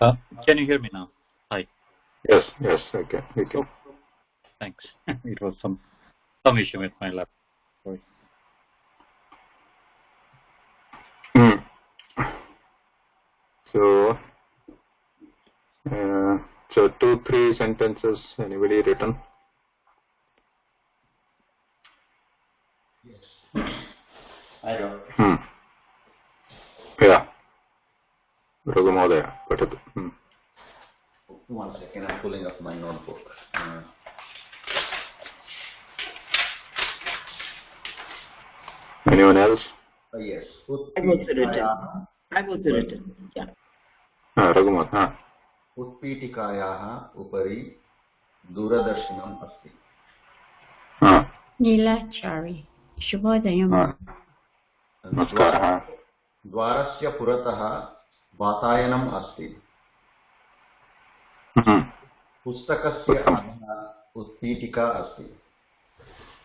Can you hear me now? Hi. Yes, okay. Oh, thanks. It was some issue with my laptop. Sorry. So 2-3 sentences. Anybody written? Yes. I wrote. Yeah. Raghumohdaya, patatu. 1 second, I'm pulling up my notebook. Anyone else? Yes. I've also written. Yeah. Raghumohdaya. उत्पीठिकायाः उपरि दूरदर्शनम् अस्ति. नीलाचारी शुभोदयम्. नमस्कारः. द्वारस्य पुरतः वातायनम् अस्ति. पुस्तकस्य अधः उत्पीठिका अस्ति.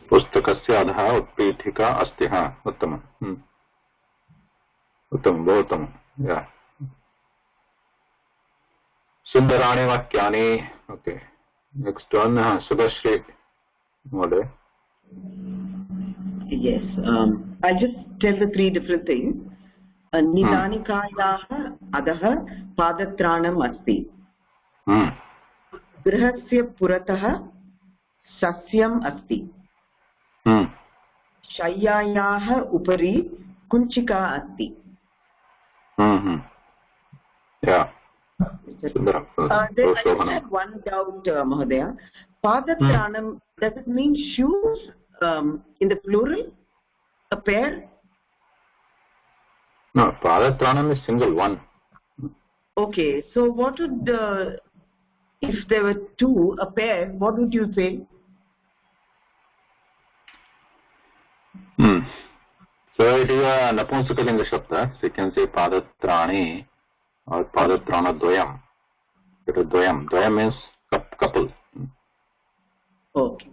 पुस्तकस्य अधः उत्पीठिका अस्ति. उत्तमम्. उत्तमं, बहु उत्तमं. सुन्दराणि वाक्यानि. Okay, next one. सुभश्री महोदय. Yes. I'll just tell the 3 different things. निदानिकायाः अधः पादत्राणम् अस्ति. गृहस्य पुरतः सस्यम् अस्ति. शय्यायाः उपरि कुञ्चिका अस्ति. I just had one doubt, Mahodaya. Padatranam, does it mean shoes in the plural? A pair? No, padatranam is single one. Okay, so what would, if there were 2, a pair, what would you say? So it is a Napunsakalinga Shabda. So you can say padatrani or padatrana doyam. It is doyam. Doyam means couple. Okay.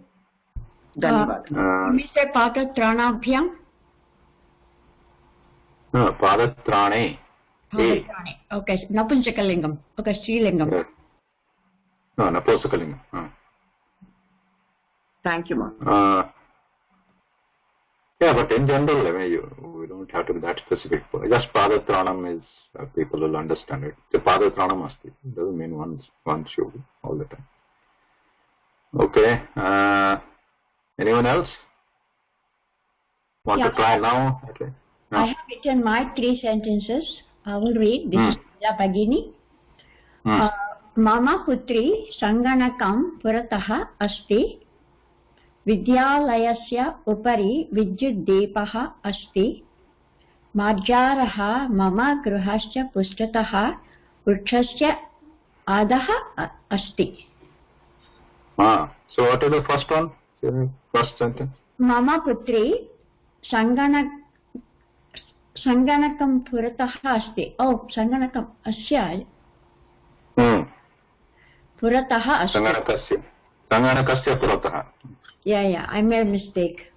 Dhanyavad. Mr. Padatranabhyam? No, padatrani. Padatrani. Okay, Napunsakalingam. Okay, Srilingam. Yes. No, Napunsakalinga. Thank you, Ma. Yeah, but in general, I mean, we don't have to be that specific. Just padatranam is, people will understand it. So padatranam asti. It doesn't mean one shoe all the time. Okay. Anyone else? Want to try now? Okay. I have written my 3 sentences. I will read. This is Lila Bhagini. Mama putri sanganakam puratah asti. विद्यालयस्य उपरि विद्युद्दीपः अस्ति. मार्जारः मम गृहस्य पृष्ठतः वृक्षस्य अधः अस्ति. So what is the first one? First sentence. मम पुत्री सङ्गणकं पुरतः अस्ति. ओ सङ्गणकम् अस्य पुरतः अस्ति. सङ्गणकस्य पुरतः. Yeah, I made a mistake.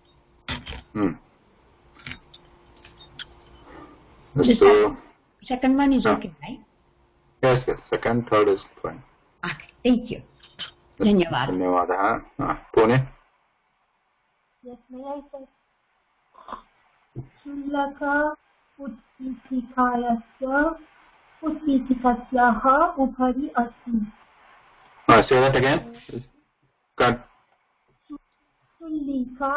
So, second one is okay, right? Yes, second, third is fine. Okay, thank you. Dhanyavad. Dhanyavadah. Pune? Yes, may I say? Shulaka utpitikasyaः upari asti. Say that again. Cut. Chulika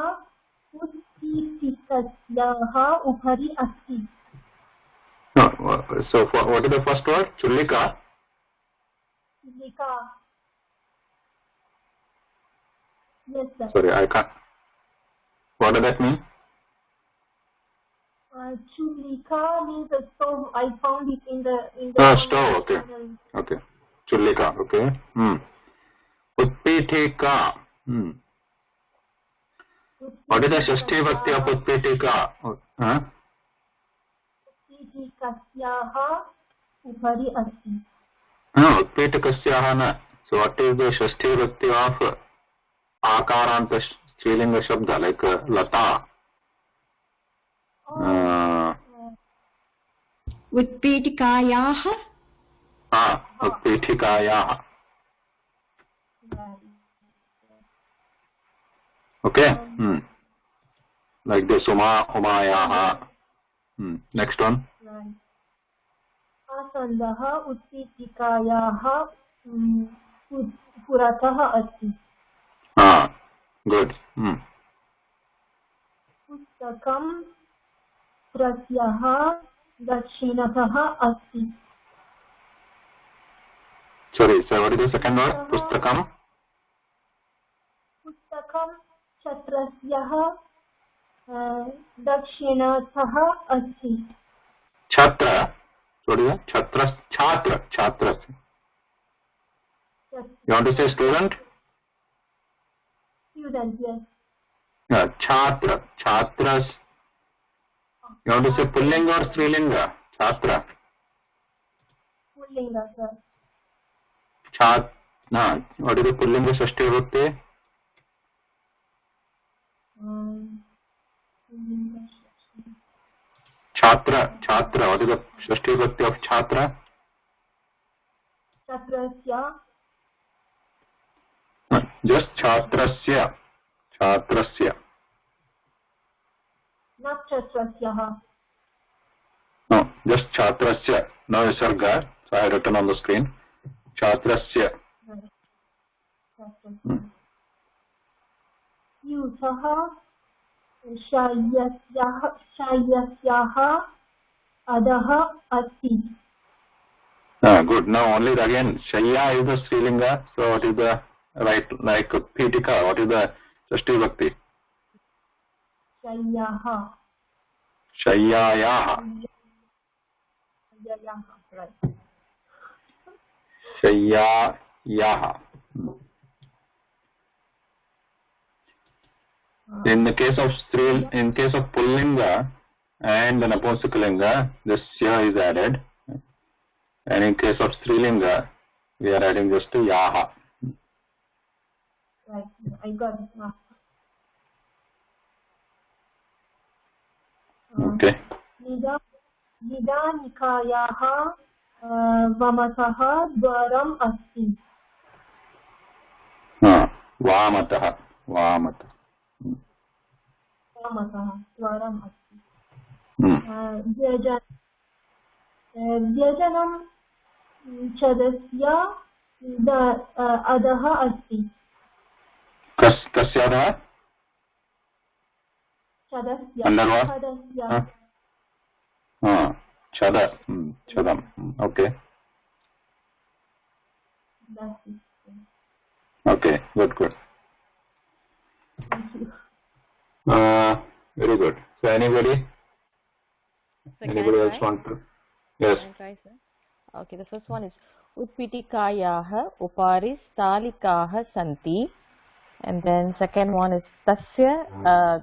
utpitikasyaः upari asti. So what is the first word? Chulika? Chulika. Yes, sir. Sorry, I can't. What does that mean? Chulika means a stove. I found it in the stove. Okay. Chulika. Okay. Utpitika. What is the Shashti Bhakti of Utpitika? Utpitikasyaः upari asti. No, Utpitikasyaha na. So what is the Shashti Bhakti of Akaranta Strilinga Shabda, like Lata? Utpitikayaः. उत्पीठिकायाः. Right. Okay. Like this, umayaha. Next one. Right. आसन्दः उत्पीठिकायाः पुरतः अस्ति. Good. पुस्तकं छत्रस्य दक्षिणतः अस्ति. Sorry, so what is the second word? Pustakam? पुस्तकं छत्रस्य दक्षिणतः अस्ति. Chhatra. What is that? Chhatra. Yes. You want to say student? Student, yes. Yeah, Chhatra. Chhatras. You want to say Pullinga or Strilinga? Chhatra. Pullinga, sir. What is the Pullinga Shashti Vibhakti? Chhatra. What is the Shashti Vibhakti of Chhatra? Chatrasya. Just Chatrasya. Not Chatrasyaha. No, just Chatrasya. No Visarga. So I have written on the screen. Chatrasya. Yutah Shayasyaha Adaha Asti. Good. Now only again Shaya is the Strilinga. So what is the right, like Pitika? What is the Shashti Vibhakti? Shayaha. Shayayaha. Right. Shayayaha. In the case of Pullinga and the Napumsakalinga, this Sya is added. And in case of Strilinga, we are adding just to Yaha. Right, I got it now. Okay. Nidanikayaha Vamataha Dwaram Asti. Vamataha. Dwaram Asti. Vyajanam Chadasya Adaha Asti. Kasya Adaha? Chadasya. Chadam. Okay. That's it. Okay, good. Thank you. Very good. So anybody else want to? Yes. Can I try, sir? Okay, the first one is Utpitikayaha Upari Stalikaha Santi. And then second one is Tasya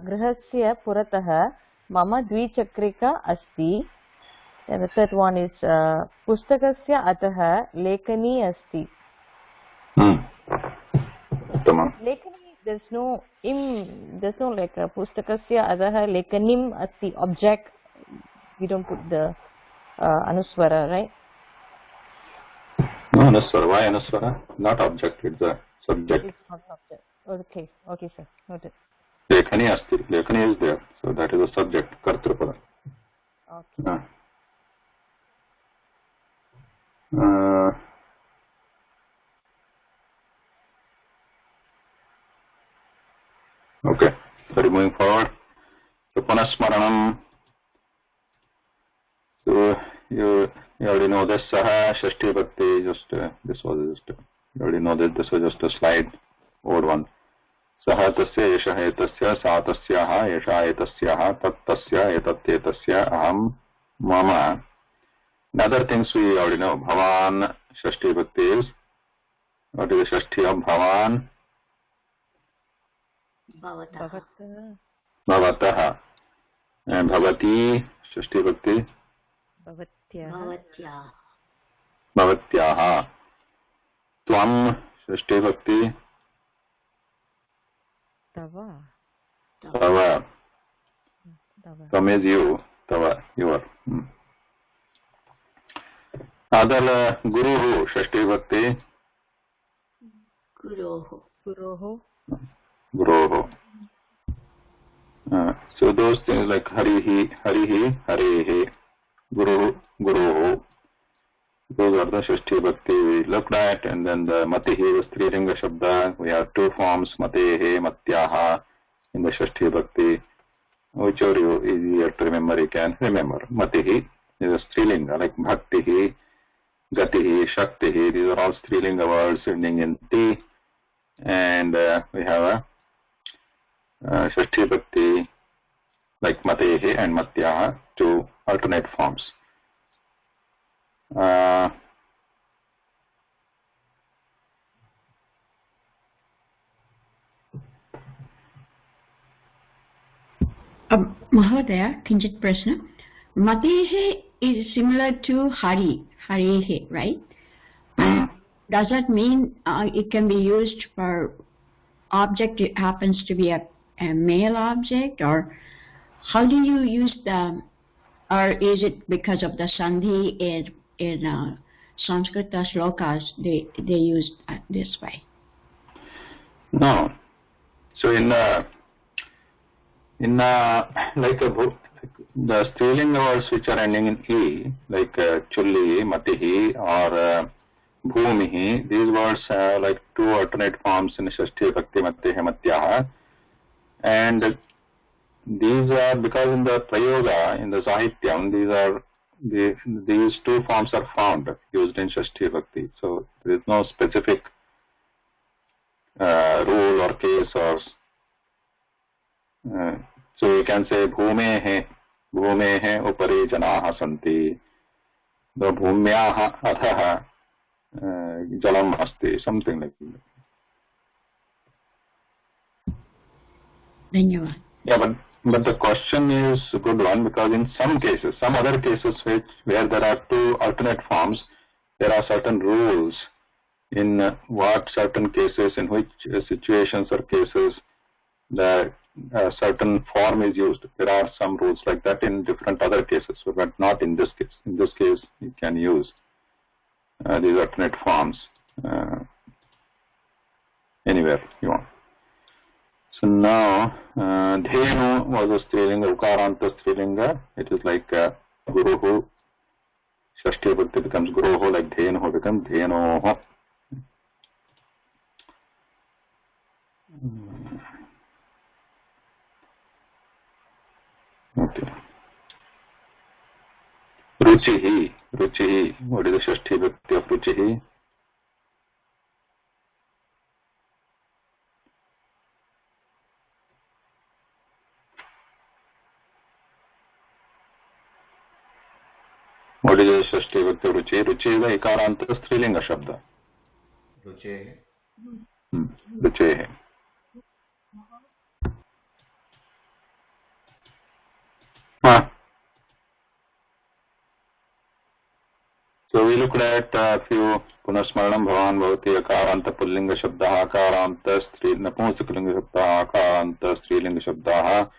Grihasya Purataha Mama Dvichakrika Asti. And the third one is Pustakasya Ataha Lekani Asti. Lekani, there's no like Pustakasya Ataha Lekanim Asti object. We don't put the Anuswara, right? No, Anuswara. Why Anuswara? Not object, it's a subject. It's not object. Okay, sir. Noted. Lekani asti. Lekani is there. So that is a subject. Kartrupada. Okay. Okay. So moving forward. So Panasmaranam. So you already know this. Saha Shashti Bhakti. This was just. You already know that this was just a slide. Old one. Saha tasya esha etasya sa tasyaha esha etasyaha tat tasya etat etasya aham mama. And other things we already know. Bhavan Shashti Bhakti is. What is the Shashti of Bhavan? Bhavataha. And Bhavati Shashti Bhakti. Bhavatyaha. Tvam Shashti Bhakti. Tava. Tvam is you. Tava, your. Adala Guru, Shashti Bhakti. Guroho. Guru. So those things like Harihi, Harehe, Guru, Guru. Those are the Shashti Bhakti we looked at, and then the Matihi was Strilinga Shabda. We have two forms, Matehe, Matyaha, in the Shashti Bhakti. Whichever you easier to remember, you can remember. Matihi is a Strilinga, like Bhaktihi, Gatihi, Shaktihi. These are all Strilinga words ending in T. And we have a Shashti Bhakti like Matehe and Matyaha, two alternate forms. Mahodaya, Kinjit Prashna. Matehe is similar to Harehe, right? Does that mean it can be used for object, it happens to be a male object, or how do you use the, or is it because of the sandhi in Sanskrit slokas they use this way? No. So in like the Strilinga words which are ending in E, like Chulli, Matihi, or Bhumihi, these words have like two alternate forms in Shashti Bhakti, Matehe, Matyaha. And these are, because in the Prayoga, in the Sahityam, these two forms are found used in Shashti Bhakti. So there is no specific rule or case or so you can say Bhumehe upari janaha santi, the Bhumyaha athaha jalam asti, something like that. Dhanyavad. Yeah, but the question is a good one, because in some cases, some other cases where there are two alternate forms, there are certain rules in what certain cases, in which situations or cases the certain form is used. There are some rules like that in different other cases, but not in this case. In this case, you can use these alternate forms anywhere you want. So now, Dhenu was a Strilinga, Ukaranta Strilinga. It is like Guruhu. Shashti Bhakti becomes Guruhu, like Dhenu becomes Dhenoho. Okay. Ruchihi. What is the Shashti Bhakti of Ruchihi? What is the Shashti Bhakti of Ruchi? Ruchi is the Ikaranta Strilinga Shabda. Ruchehe. So we looked at a few Punasmaranam Bhavan Bhavati Akaranta Pullinga Shabdaha Akaranta Napunsakalinga Shabdaha Akaranta Strilinga Shabdaha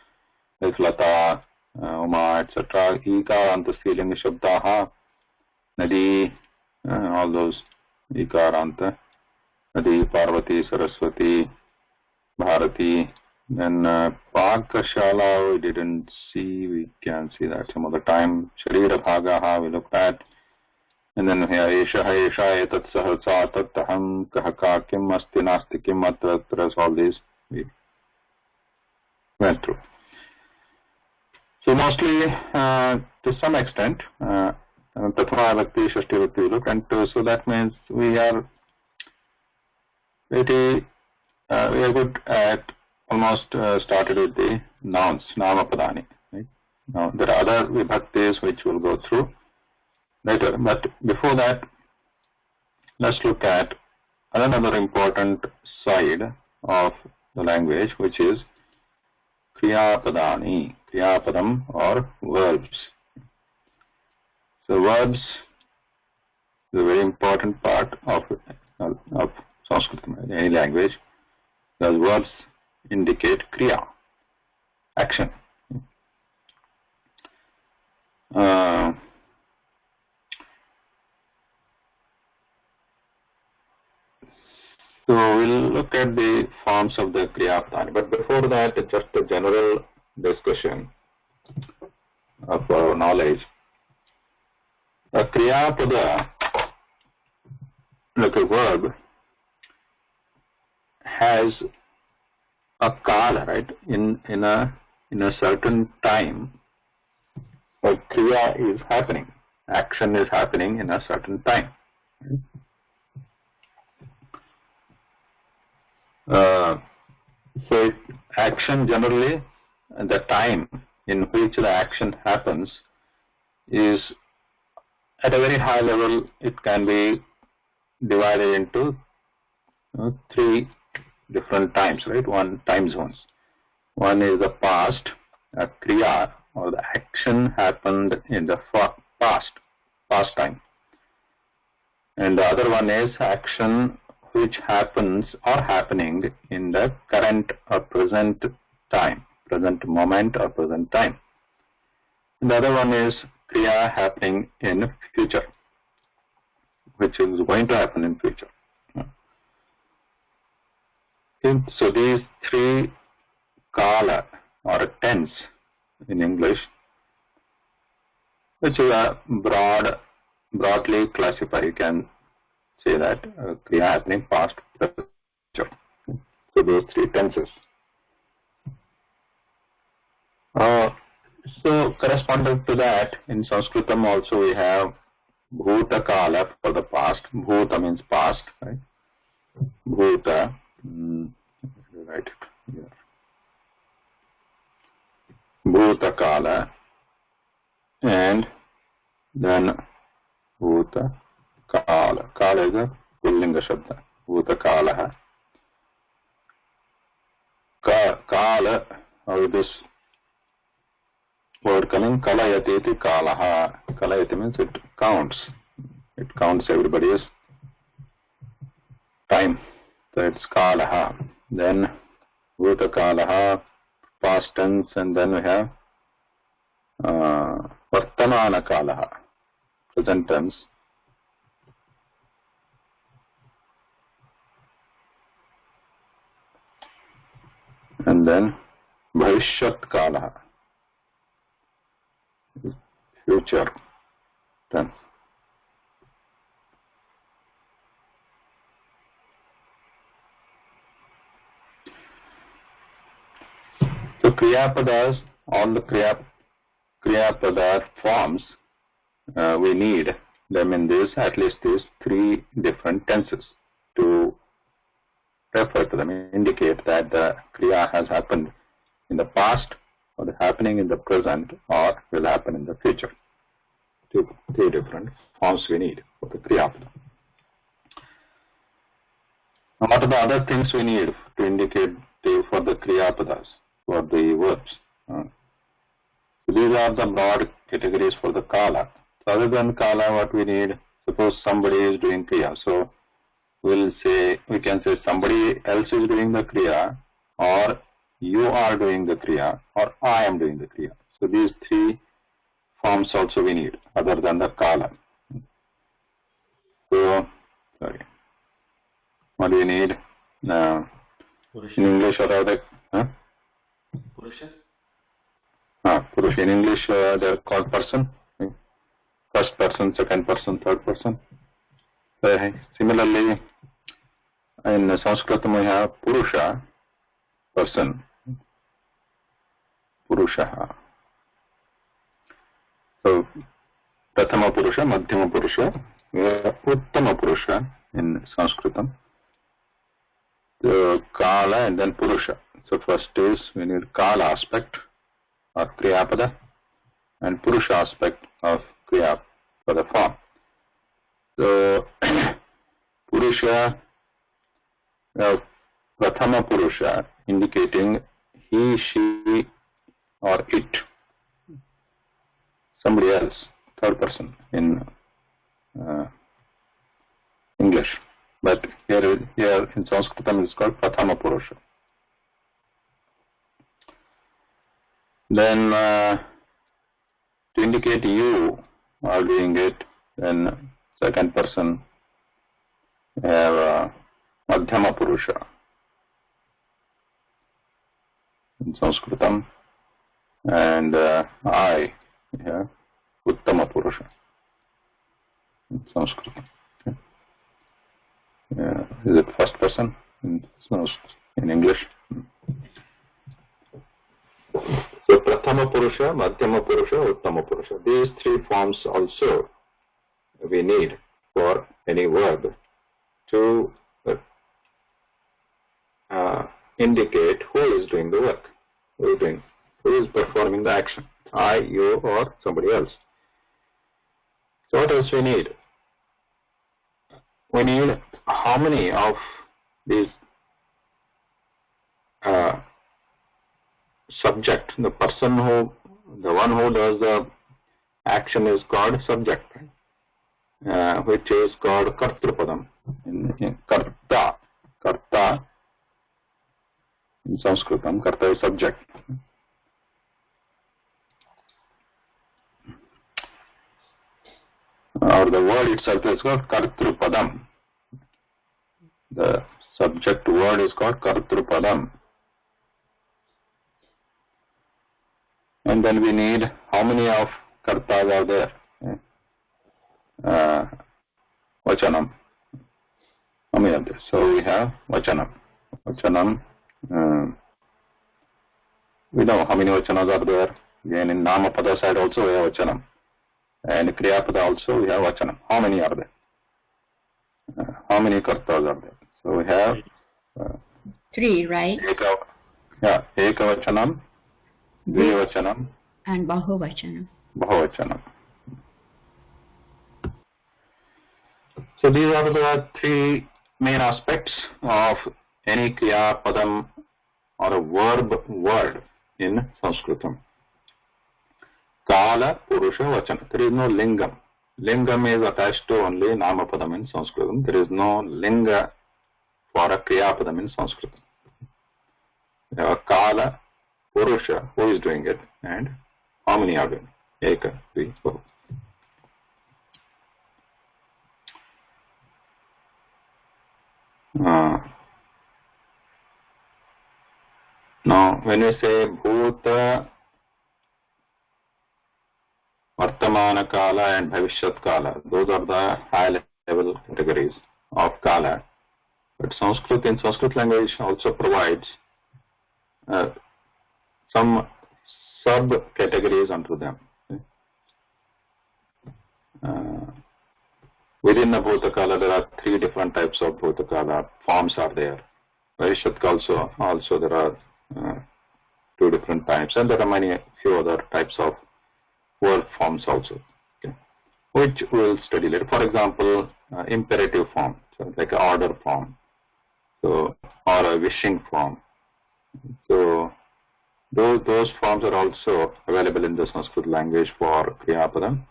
like Lata, Uma, etc. Ikaranta Strilinga Shabdaha Nadi, all those Ikaranta Nadi, Parvati, Saraswati, Bharati. Then Pakashala we didn't see, we can see that some other time. Sharira Bhagaha we looked at. And then here Esha Etat Sahatsa Tattaham Kahaka Kim Asti Nasti Kim Atra, all these we went through. So mostly to some extent Tathva Bhakti, Shashti Bhakti we look, and so that means we are pretty we are good at almost started with the nouns, Nama Padani. Right? Now there are other vibhaktis which we'll go through later, but before that let's look at another important side of the language, which is Kriya Padani, Kriya Padam, or verbs. So verbs is a very important part of Sanskrit, any language, because verbs indicate Kriya, action. So we'll look at the forms of the Kriya Pada. But before that, just a general discussion of our knowledge. A Kriya Pada, like a verb, has a kala, right? In a certain time, a kriya is happening. Action is happening in a certain time. So action generally, the time in which the action happens is at a very high level. It can be divided into three different times, right? One time zones. One is the past, a kriya or the action happened in the past time, and the other one is action which happens or happening in the current or present time, present moment or present time. And the other one is kriya happening in future, which is going to happen in future. So these three kala or tense in English, which is a broadly classified. You can say that kriya happening past, present, future. So those three tenses. So corresponding to that, in Sanskritam also we have bhuta kala for the past. Bhuta means past, right? Bhuta. Write it here. Bhuta kala, and then bhuta kala. Kala is a pullinga shabda. Bhuta kala. Kala, or this word coming, kalayati iti kalaha. Kalayati means it counts. It counts everybody's time. So it's kalaha. Then bhuta kalaha, past tense, and then we have vartamana kalaha, present tense. And then bhavishyat kalaha, future tense. So Kriyapadas, all the Kriyapada forms, we need them in this, at least these three different tenses to refer to them, indicate that the Kriya has happened in the past, or is happening in the present, or will happen in the future. Three different forms we need for the Kriyapada. Now, what are the other things we need to indicate for the Kriyapadas, for the verbs? So these are the broad categories for the Kala. So other than Kala, what we need, suppose somebody is doing Kriya. So we can say somebody else is doing the Kriya, or you are doing the Kriya, or I am doing the Kriya. So these three forms also we need, other than the Kala. So, sorry. What do you need? In English or other? Purusha? Purusha. In English, they are called person. First person, second person, third person. Similarly, in Sanskrit we have Purusha, person. Purusha. So, Prathama Purusha, Madhyama Purusha, Uttama Purusha in Sanskritam. The Kala and then Purusha. So first is we need Kala aspect or Kriyapada, and Purusha aspect of Kriyapada form. So Purusha, Prathama Purusha, indicating he, she, or it, somebody else, third person in English. But here in Sanskritam it is called Prathama Purusha. Then to indicate you are doing it, then second person we have Madhyama Purusha. In Sanskritam. And I, yeah, Uttama Purusha. In Sanskrit. Okay. Is it first person in English? So Prathama Purusha, Madhyama Purusha, Uttama Purusha. These three forms also we need for any verb to indicate who is doing the work, who is performing the action, I, you, or somebody else. So what else we need? We need how many of these subject, the one who does the action is called subject, which is called Kartrupadam. In Karta, in Sanskritam, Karta is subject. Or the word itself is called Kartrupadam. The subject word is called Kartrupadam. And then we need how many of Kartas are there? Vachanam. How many of this? So we have Vachanam. Vachanam. We know how many Vachanas are there. Again, in Namapada side also we have Vachanam. And Kriyapada also we have Vachanam. How many are there? How many Kartas are there? So we have 3, right? Eka Vachanam, Dvivachanam, and Bahuvachanam. Bahuvachanam. So these are the three main aspects of any Kriya Padam or a verb word in Sanskritam. Kala, Purusha, Vachana. There is no lingam. Lingam is attached to only Namapadam in Sanskritam. There is no linga for a Kriya Padam in Sanskritam. We have a Kala, Purusha, who is doing it, and how many are doing it? Eka, 3, 4. Now, when we say Bhuta, Vartamana Kala and Bhavishyat Kala, those are the high level categories of Kala. But in Sanskrit language also provides some sub-categories under them. Within the Bhutakala, there are 3 different types of Bhutakala. Forms are there. Vaishyat also there are 2 different types, and there are few other types of word forms also, okay, which we will study later. For example, imperative form, so like an order form, so or a wishing form. So those forms are also available in the Sanskrit language for Kriyapadam.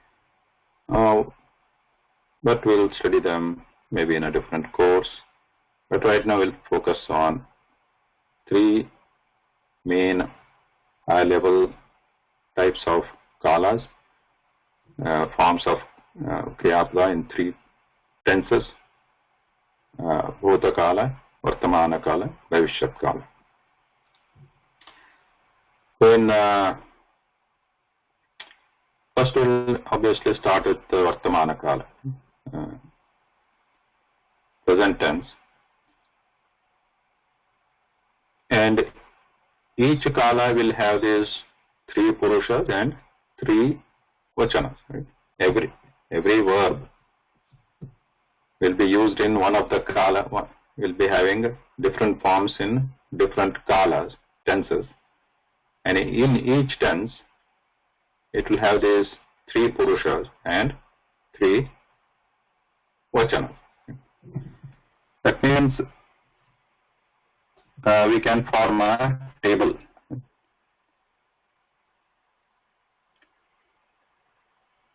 But we'll study them maybe in a different course. But right now we'll focus on 3 main high-level types of kalas, forms of Kriyapada in 3 tenses: Bhuta Kala, Vartamana Kala, Bhavishyat Kala. When first we'll obviously start with the Vartamana Kala, present tense, and each Kala will have these 3 Purushas and 3 Vachanas. Right? Every verb will be used in one of the Kala, will be having different forms in different Kalas, tenses, and in each tense it will have these 3 Purushas and 3 Vachanas. That means we can form a table.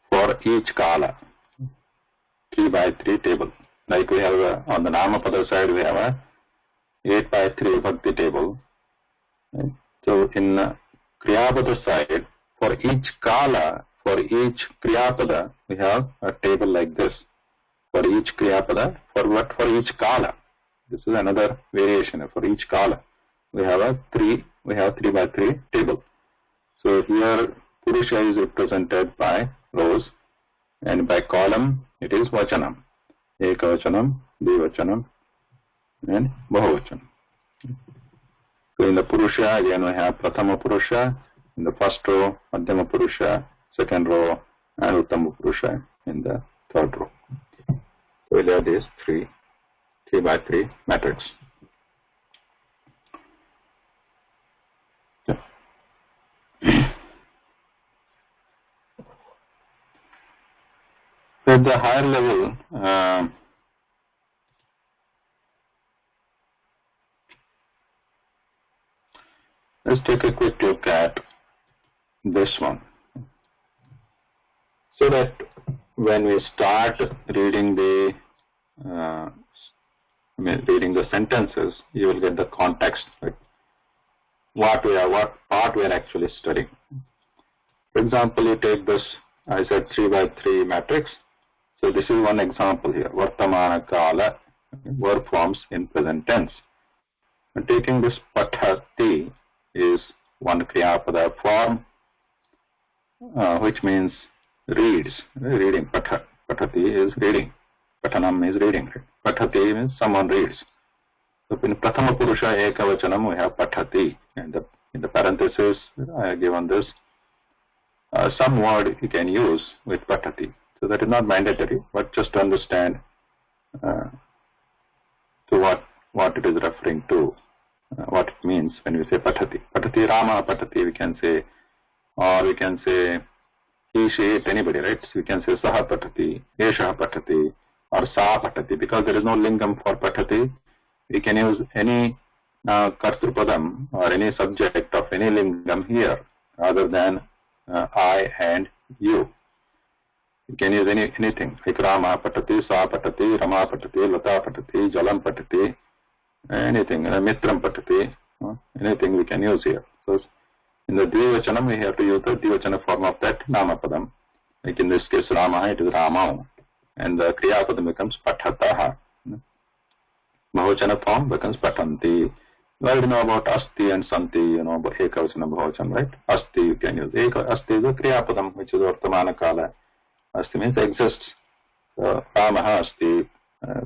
For each Kala, 3 by 3 table. Like we have on the Namapada side, we have a 8 by 3 Bhakti table. Right? So in Kriyapada side, for each Kala, for each Kriyapada, we have a table like this. For each Kriyapada, for each Kala. This is another variation. For each column, we have 3 by 3 table. So here Purusha is represented by rows, and by column it is Vachanam. Ekavachanam, Dvivachanam, and Bahuvachanam. So in the Purusha, again we have Prathama Purusha in the first row, Madhyama Purusha, second row, and Uttama Purusha in the third row. So we have this 3 by 3 matrix. At the higher level, let's take a quick look at this one, so that when we start reading the sentences, you will get the context, like what part we are actually studying. For example, you take this, I said 3 by 3 matrix. So this is one example here. Vartamana Kala, verb forms in present tense. And taking this pathati is one Kriyapada form, which means reads, reading. Pathati is reading. Patanam is reading. Pathati means someone reads. So in Prathama Purusha Ekavachanam we have pathati, and in the parenthesis I have given this some word you can use with pathati. So that is not mandatory, but just to understand to what it is referring to, what it means when we say pathati. Pathati Rama, pathati we can say, or we can say he, she, it, anybody, right? So we can say saha pathati, esha pathati, or sa pathati. Because there is no lingam for pathati, we can use any kartrupadam or any subject of any lingam here other than I and you. You can use anything, like Rama patati, Sa patati, Rama patati, Lata patati, Jalam patati, anything, Mitram patati, anything we can use here. So in the Dvivachanam we have to use the Dvivachana form of that Namapadam. Like in this case Rama, it is Rama, and the Kriyapadam becomes Pathataha. Bahuvachana form becomes Patanti. You already know about Asti and Santi, you know about Ekavachana Bahuvachana, right? Asti you can use. Asti is the Kriyapadam, which is Vartamana Kala. Asti means exists. Ramaha Asti,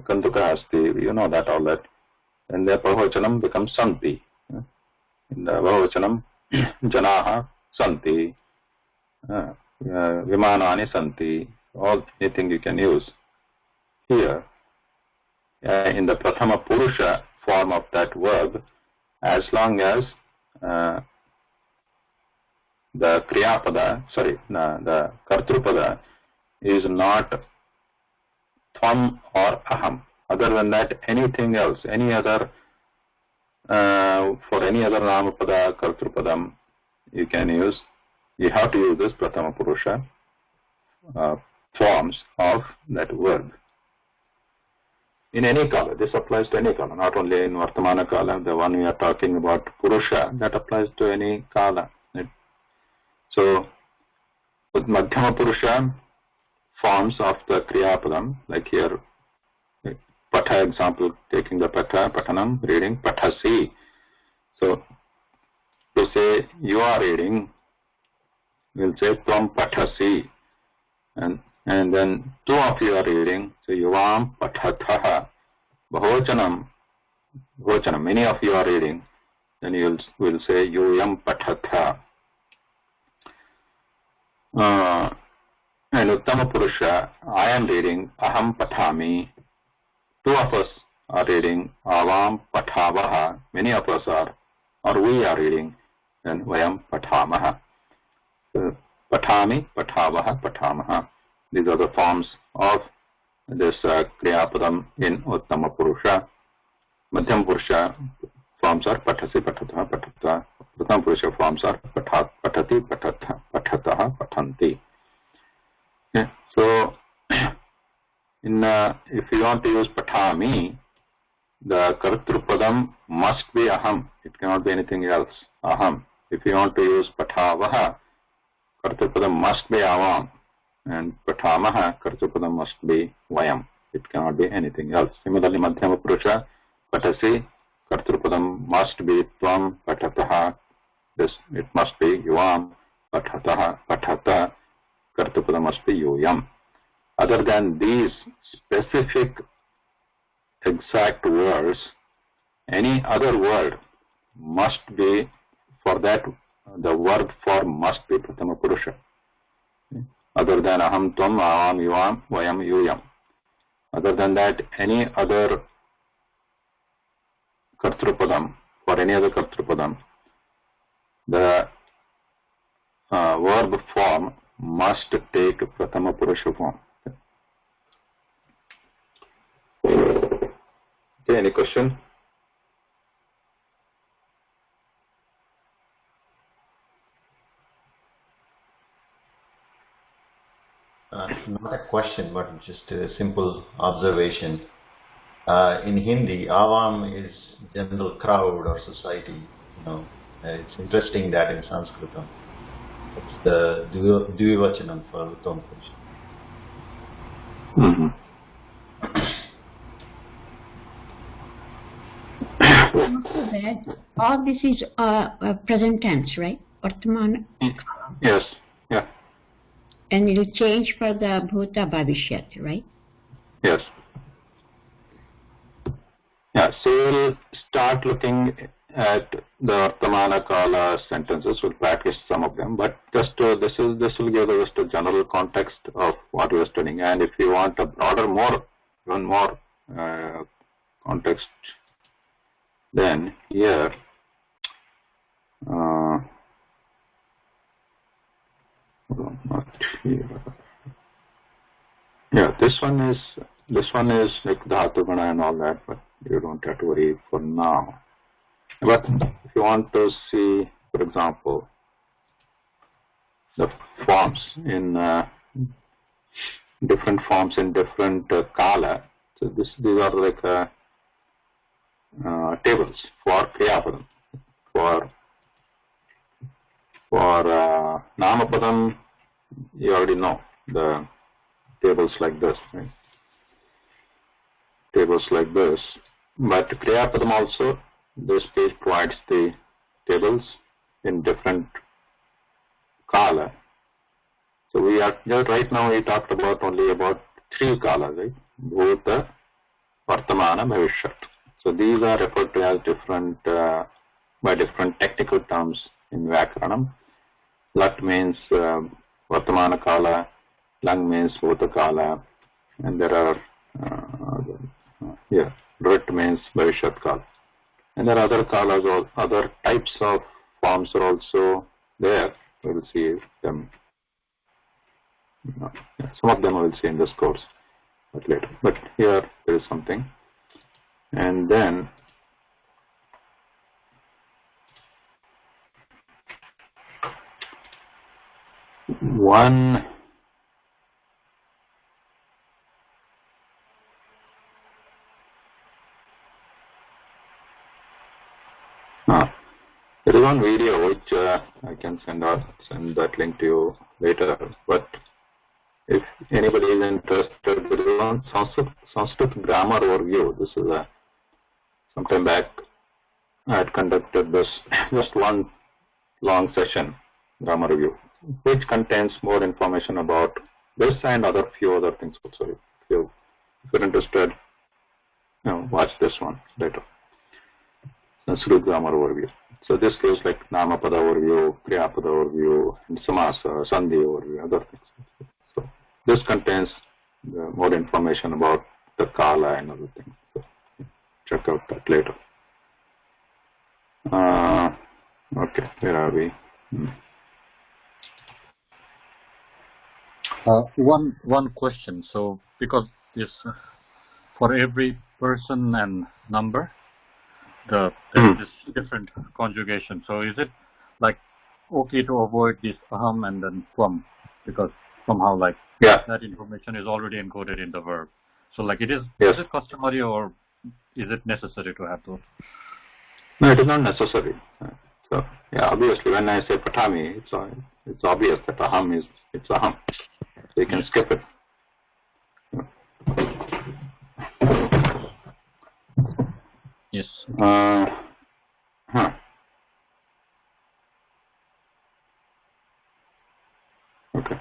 Kantuka Asti, you know that, all that. And the Bahuvachanam becomes Santi. In the Bahuvachanam, Janaha Santi, Vimanani Santi, all anything you can use. Here, in the Prathama Purusha form of that verb, as long as the Kriyapada, the Kartrupada is not Tvam or Aham. Other than that, anything else, any other, for any other Namapada, Kartrupadam, you can use, you have to use this Prathama Purusha forms of that verb. In any kala, this applies to any kala, not only in Vartamana Kala, the one we are talking about Purusha, that applies to any kala. Right? So, with Madhyama Purusha forms of the Kriyapadam, like here, Patha example, taking the Patha, Patanam, reading, Pathasi. So, to say you are reading, we'll say Tvam Pathasi. And then two of you are reading, so Yuvam Pathatha. Bahuvachanam, many of you are reading, then you will say Yuyam Pathatha. And Uttama Purusha, I am reading, Aham Pathami. Two of us are reading, Avam Pathavaha. Many of us are, or we are reading, then Vayam Pathamaha. So, Pathami, Pathavaha, Pathamaha. These are the forms of this Kriyapadam in Uttama Purusha. Madhyam Purusha forms are Pathasi, Pathatha, Pathatha. Uttama Purusha forms are Pathati, Pathatha, Pathataha, Pathanti. Okay. So, if you want to use Pathami, the Kartrupadam must be Aham. It cannot be anything else. Aham. If you want to use Pathavaha, Kartrupadam must be Avam. And Pathamaha, Kartrupadam must be Vayam. It cannot be anything else. Similarly, Madhyama Purusha, patasi, Kartrupadam must be tvam, patataha, this, it must be yuam, pathataha, pathata, Kartrupadam must be yuyam. Other than these specific exact words, any other word must be, for that, the verb form must be Pratama Purusha. Other than aham, tvam, avam, yuam, vayam, yuyam. Other than that, any other Kartrupadam, for any other Kartrupadam, the verb form must take Pratama Purusha form. Okay, any question? Not a question, but just a simple observation. In Hindi, avam is general crowd or society. It's interesting that in Sanskrit, it's the Dvivachanam for Uttam Purush. Also that all this is present tense, right? Vartamana. Yes, yeah. And it will change for the Bhuta Bhavishyat, right? Yes. Yeah, so we'll start looking at the Vartamana Kala sentences. We'll practice some of them, but just this will give us a general context of what we are studying. And if you want a broader, even more context, then here not here. Yeah, this one is like Dhatu Gana and all that, but you don't have to worry for now. But if you want to see, for example, the forms in different forms in different kala, so these are like tables for Kriyapadam. For Namapadam, you already know the tables like this, right? Tables like this. But Kriyapadam also, this page provides the tables in different kala. So we are just right now we talked about only about 3 kalas, right? Bhuta, Vartamana, Bhavishyat. So these are referred to as different by different technical terms in Vyakaranam. Lat means Vartamana Kala, Lang means Bhuta Kala, and there are Rit means Bhavishyat Kala. And there are other kalas or other types of forms are also there. We will see them. Some of them we will see in this course, but later. But here there is something. And then one there is one video which I can send that link to you later. But if anybody is interested, there is one Sanskrit grammar overview. This is sometime back I had conducted this just one long session grammar review, which contains more information about this and other few other things also. If you're interested, watch this one later. Sanskrit grammar overview. So this goes like Namapada overview, Kriyapada overview, and Samasa, Sandhi overview, other things. So this contains more information about the Kala and other things. So check out that later. Okay, where are we? One question. So because this for every person and number, there is this different conjugation. So is it like okay to avoid this aham and then tvam, because somehow like that information is already encoded in the verb? So like is it customary or is it necessary to have those? No, it is not necessary. So obviously when I say patami, it's obvious that aham it's aham. So you can skip it. Yes. Okay.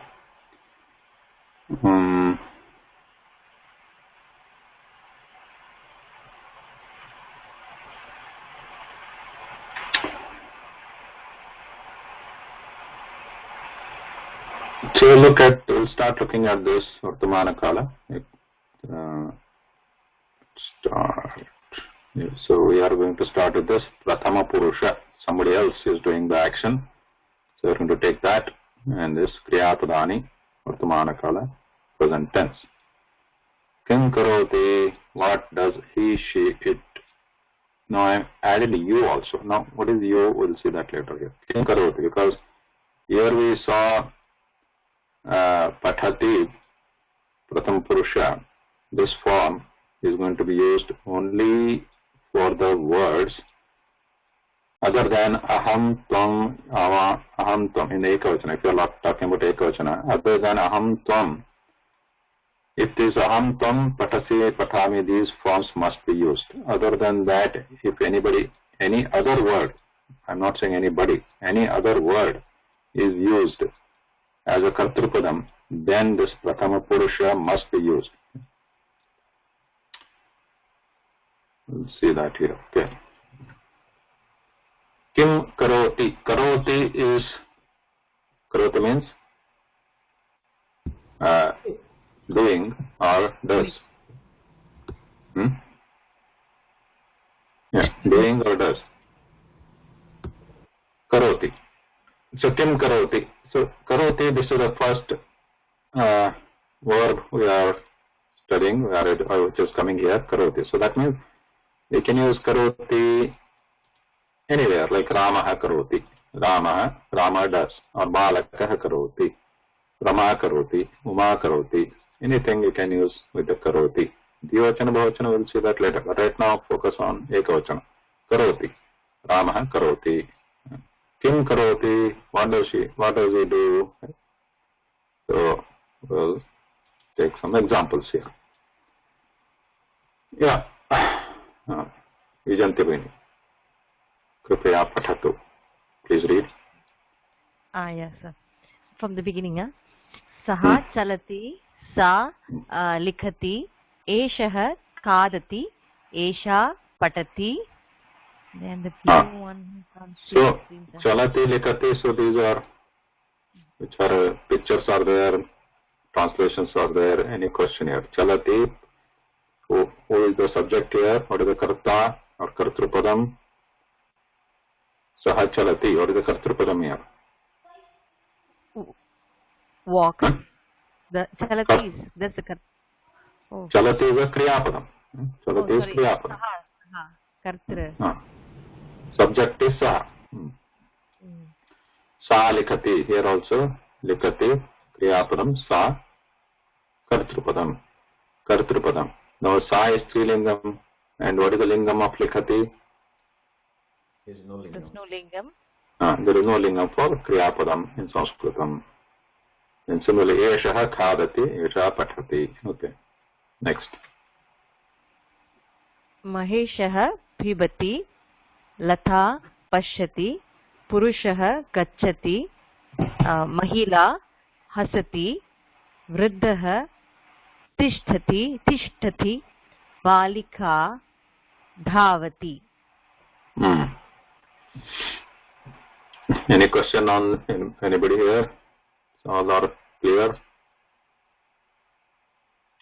So we'll start looking at this Vartamana Kala. Start. Yeah, so we are going to start with this Prathama Purusha. Somebody else is doing the action. So we're going to take that and this Kriyapadani, Vartamana Kala, present tense. Kim karoti, what does he, she, it. Now I added you also. Now what is you? We'll see that later here. Kim karoti, because here we saw Pathati, Pratham Purusha. This form is going to be used only for the words other than aham, tvam, aham, tvam in the ekavachana. If you are not talking about ekavachana, other than aham, tvam, if this aham, tvam, patasi, patami, these forms must be used. Other than that, if anybody, any other word, I'm not saying anybody, any other word is used as a kartrupadam, then this prathama purusha must be used. We'll see that here. Okay. Kim karoti. Karoti means doing or does. Yeah, doing or does. Karoti. So kim karoti. So karoti, this is the first verb we are studying, which is coming here, karoti. So that means we can use karoti anywhere, like Ramaha karoti. Rama does. Or Balakaha karoti. Rama karoti. Uma karoti. Anything you can use with the karoti. Dvivachana, Bahuvachana, we'll see that later. But right now, focus on Ekavachana. Karoti. Ramaha karoti. Kim karoti. What does he do? So, we'll take some examples here. Yeah. Vijanti Bhini. Kripaya Pathatu. Please read. Yes, sir. From the beginning. Saha chalati, sa likhati, eshah kadati, esha patati. Then the blue one. So, chalati, likhati, so these are, which are pictures are there, translations are there. Any question here? Chalati, who is the subject here? What is the karta or kartrupadam? Saha chalati, what is the kartrupadam here? Walk. The chalati is, that's the Chalati is a kriyapadam. Chalati is kriyapadam. Kartra. Subject is saha. Sa likhati, here also likhati, kriyapadam, sa, kartrupadam. Now sa is trilingam, and what is the lingam of likhati? There is no lingam. There's no lingam. There is no lingam for kriyapadam in Sanskritam. And similarly, eshaha khadati, esha pathati. Okay. Next. Maheshah pibati, latha pashyati, purushah gacchati, mahila hasati, vriddhah tishtati, balika dhavati. Any question on anybody here? All are clear?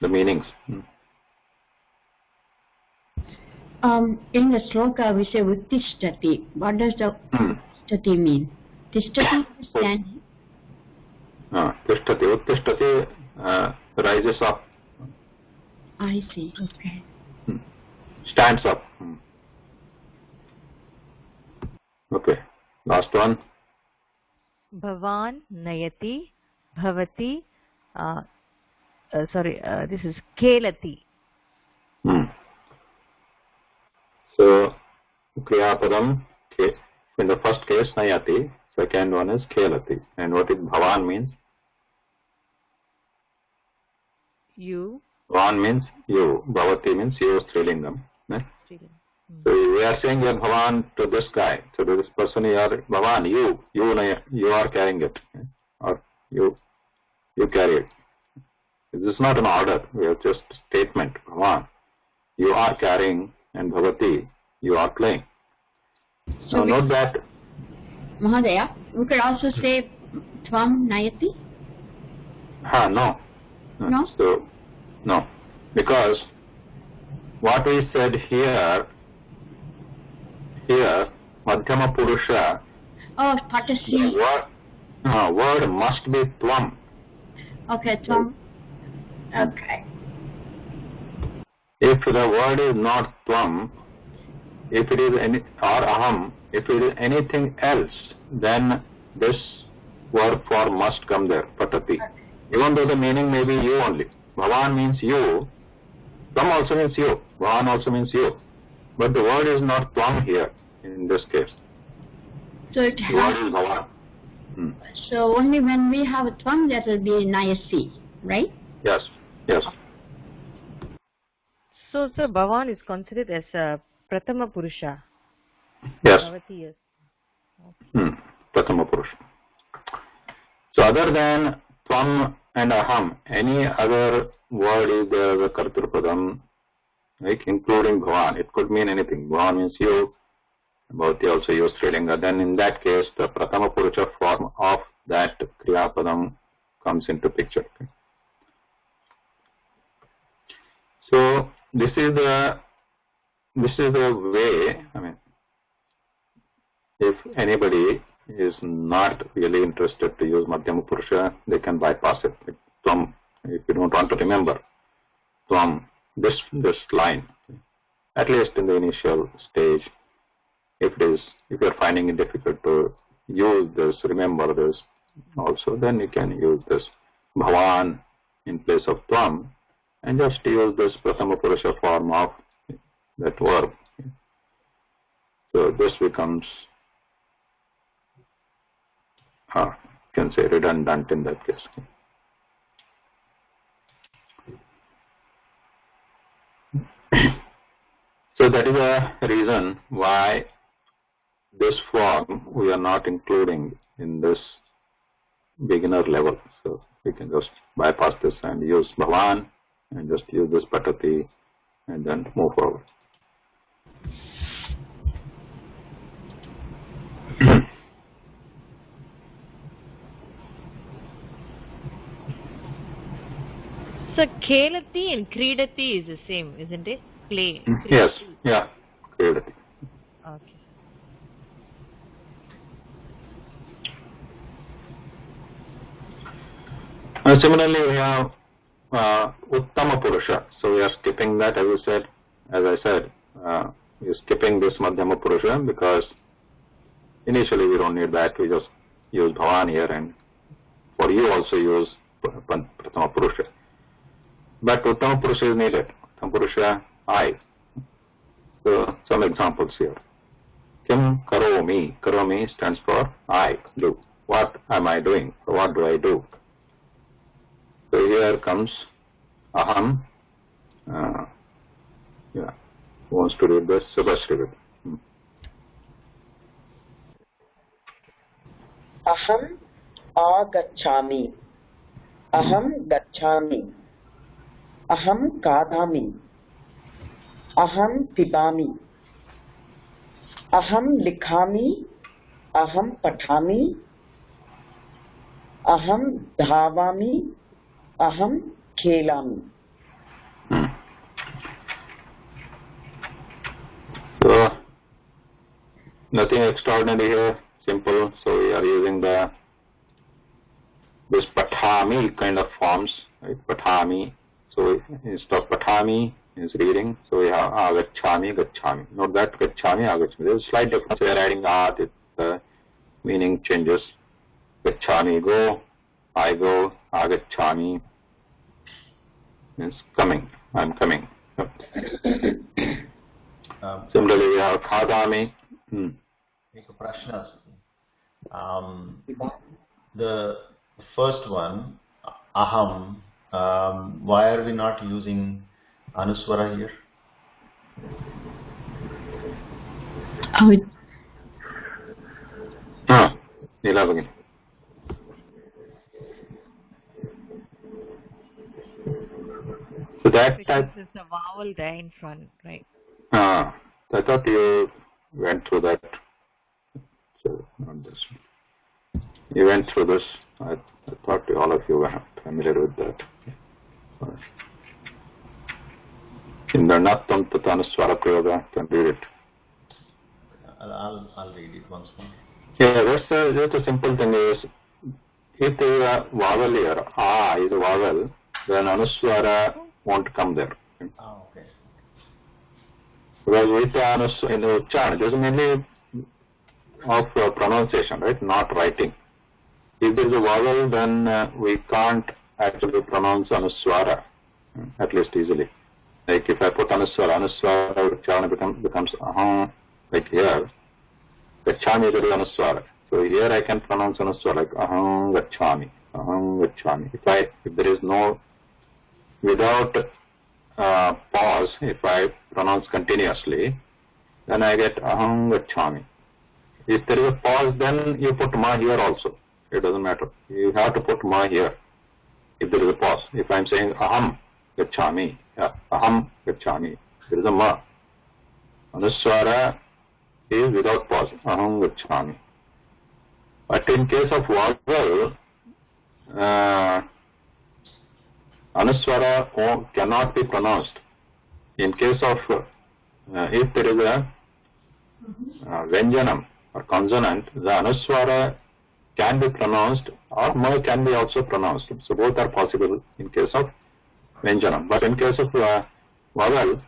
The meanings. In the sloka we say uttishtati. What does the uttishtati mean? Tishtati is standing. Tishtati, rises up. I see. Okay. Stands up. Okay. Last one. Bhavan nayati, bhavati, this is kelati. So, kriyapadam, in the first case, nayati, second one is kelati. And what is bhavan means? You. Bhavan means you, bhavati means you is trilingam. So we are saying you're Bhavan to this guy. So to this person you are Bhavan, you are carrying it. Or you carry it. This is not an order. We have just statement. Bhavan, you are carrying, and Bhavati, you are playing. So now note that. Mahadaya, we could also say Tvam Nayati? No. No? So, no. Because what we said here, Madhyama Purusha, oh, Patasi. The word must be Tvam. Okay, Tvam. Okay. If the word is not Tvam, if it is any, or Aham, if it is anything else, then this verb form must come there, Patati. Even though the meaning may be you only. Bhavan means you, Tvam also means you, Bhavan also means you. But the word is not Tvam here, in this case. So it the word is Bhavan. So only when we have a Tvam, that will be Nayasi, right? Yes, yes. So Bhavan is considered as a Prathama Purusha. Yes. Bhavati is. Prathama Purusha. So other than Tvam and Aham, any other word is there as a Kartrupadam, like including Bhavan. It could mean anything. Bhavan means you, Bhavati also use Strilinga. Then in that case, the Prathama Purusha form of that Kriyapadam comes into picture. So this is the way, I mean, if anybody is not really interested to use Madhyama Purusha, they can bypass it. Like Tvam, if you don't want to remember Tvam, this line, at least in the initial stage, if you're finding it difficult to use this, remember this also, then you can use this Bhavan in place of Tvam and just use this Prathama Purusha form of that verb. So this becomes, you can say, redundant in that case. So that is a reason why this form we are not including in this beginner level. So we can just bypass this and use Bhavan and just use this Patati and then move forward. So Khelati and Kridati is the same, isn't it? Play. Yes, yeah, Kridati. Okay. Similarly, we have Uttama Purusha. So we are skipping that, as I said, we are skipping this Madhyama Purusha because initially we don't need that. We just use Bhavan here, and for you also use Prathama Purusha. But Uttama Purusha is needed. Uttama Purusha, I. So some examples here. Kim karomi. Karomi stands for I do. What am I doing? What do I do? So here comes Aham. Who wants to read this? Subhashri. Aham agacchami. Aham gacchami. Aham kadami. Aham pibami. Aham likhami. Aham pathami. Aham dhavami. Aham khelami. So nothing extraordinary here, simple. So we are using this pathami kind of forms, right? Pathami. So instead of pathami is reading, so we have agacchami, gacchami. Note that gacchami, agacchami. There is a slight difference. We are adding a, the meaning changes. Gacchami, go. I go. Agacchami means coming. I'm coming. Similarly, we have khadami. Make a prashna. The first one, aham, why are we not using anuswara here? Nila Bagini. So that because there's a vowel there in front, right? I thought you went through that. So not this one. You went through this. I thought all of you were familiar with that. In the Nattam Tatanaswara Prayoga, can read it. I'll read it once more. Yeah, that's a simple thing is, if there is a vowel here, is a vowel, then Anuswara won't come there. Okay. Because with the in the Ucharana, this is mainly of pronunciation, right? Not writing. If there is a vowel, then we can't actually pronounce Anuswara, at least easily. Like if I put Anuswara Ucharana becomes like here. Gacchami is Anuswara. So here I can pronounce Anuswara like aham gacchami, aham gacchami. If there is no, without pause, if I pronounce continuously, then I get aham gacchami. If there is a pause, then you put ma here also. It doesn't matter. You have to put ma here if there is a pause. If I am saying aham gacchami, aham gacchami, there is a ma. Anuswara is without pause, aham gacchami. But in case of vowel, Anuswara cannot be pronounced. In case of, if there is a Vyanjanam or consonant, the Anuswara can be pronounced or ma can be also pronounced. So both are possible in case of Vyanjanam. But in case of vowel,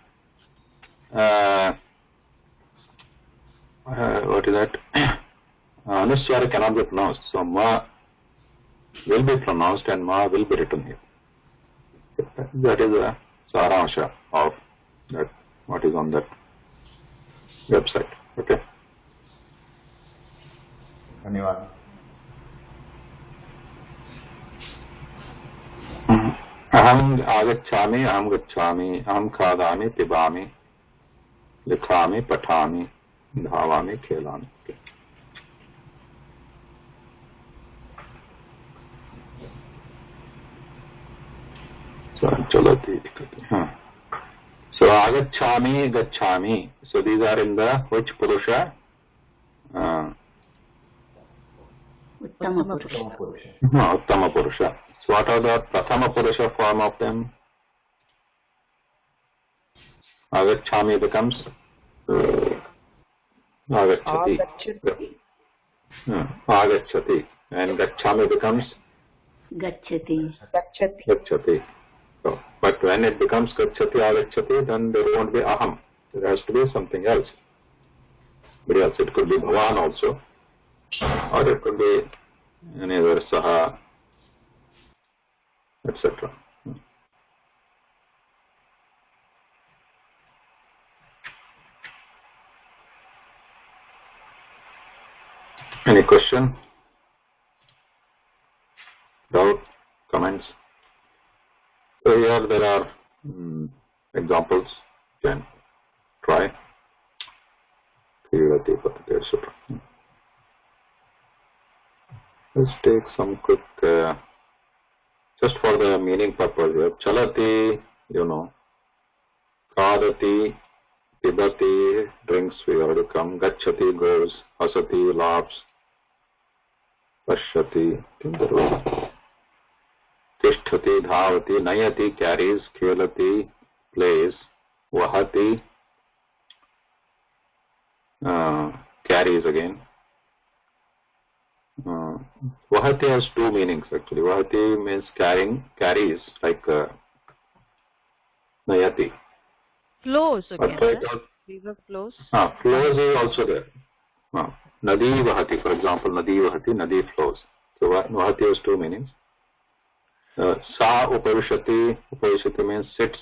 what is that? Anuswara cannot be pronounced. So ma will be pronounced and ma will be written here. That is the Saransha of that, what is on that website. Okay. Dhanyawad. Aham agacchami, aham gacchami, aham khadami, pibami, likhami, pathami, dhavami, khelami. Okay. So agacchami, gacchami. So these are in the which purusha? Uttama Purusha. No, Uttama Purusha. So what are the Prathama Purusha form of them? Agacchami becomes Agacchati. Agacchati. And Gacchami becomes Gacchati. Gacchati. So, but when it becomes Gacchati, Agacchati, then there won't be Aham. There has to be something else. But else, it could be Bhavan also. Or it could be any other Saha, etc. Any question? Doubt? Comments? So here there are examples. You can try. Let's take some quick, just for the meaning purpose. Chalati, you know. Kadati, pibati, drinks, we already come. Gacchati, goes. Hasati, laughs. Pashyati, tindaru. Tishtati, dhavati. Nayati, carries. Khelati, plays. Vahati, carries again. Vahati has two meanings actually. Vahati means carries, like Nayati. Flows again, river flows. Flows is also there. Nadi Vahati, for example, Nadi Vahati, Nadi flows. So Vahati has two meanings. Sa Upavishati, Upavishati means sits.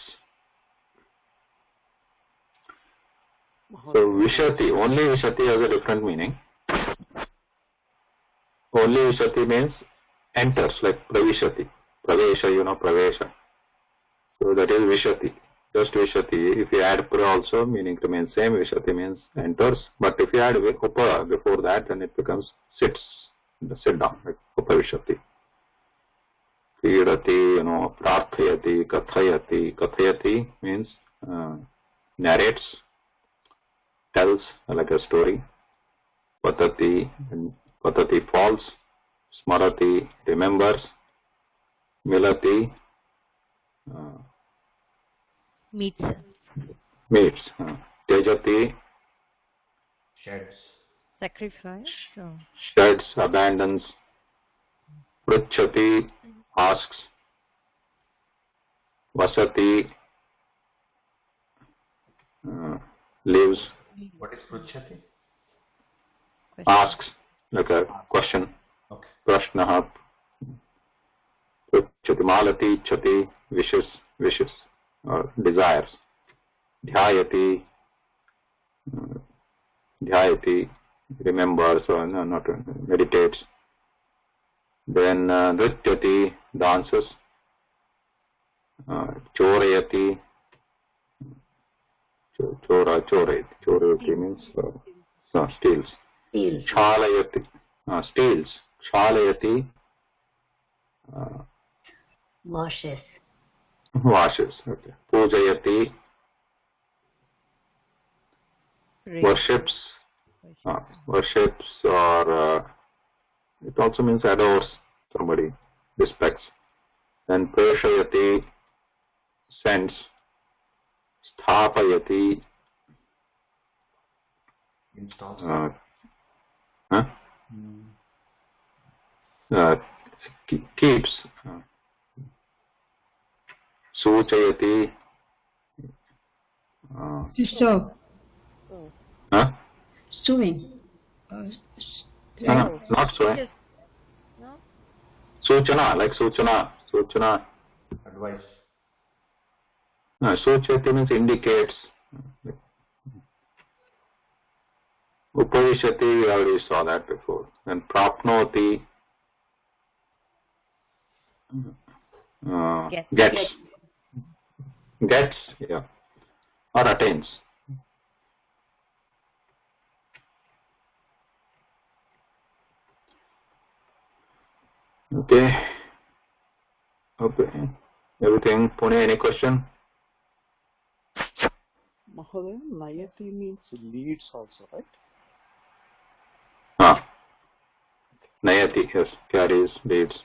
So Vishati, only Vishati has a different meaning. Only Vishati means enters, like Pravishati. Pravesha, you know, Pravesha. So that is Vishati. just Vishati. If you add pra also, meaning remains same. Vishati means enters. But if you add upa before that, then it becomes sits, sit down, like upavishati. Kridati, prarthayati, kathayati. Kathayati means narrates, tells like a story. Patati, patati falls. Smarati remembers. Milati Meets. meets. Tejati Sheds. Sacrifice. sheds, abandons. Pruchati asks. Vasati lives. What is pruchati? Asks, like a question. Okay. Prashnaha. Pruchati malati chati wishes or desires. Dhyayati remembers or not meditates. Then nrityati dances. Chorayati chorayati means steals. Chalayati steals. Chalayati Washes. washes. Okay. Pujayati worships. Worships or it also means adores somebody, respects. Then preshayati sends. Sthapayati Installs. Keeps. Suchayati To sew. Sewing. not so. No? Suchana, like Suchana. Advice. Suchayati means indicates. Upavishati, we already saw that before. And prapnoti gets, yeah, or attains. Okay. Everything. Pune, any question? Mahodaya, Nayati means leads also, right? Nayati, yes, carries, leads.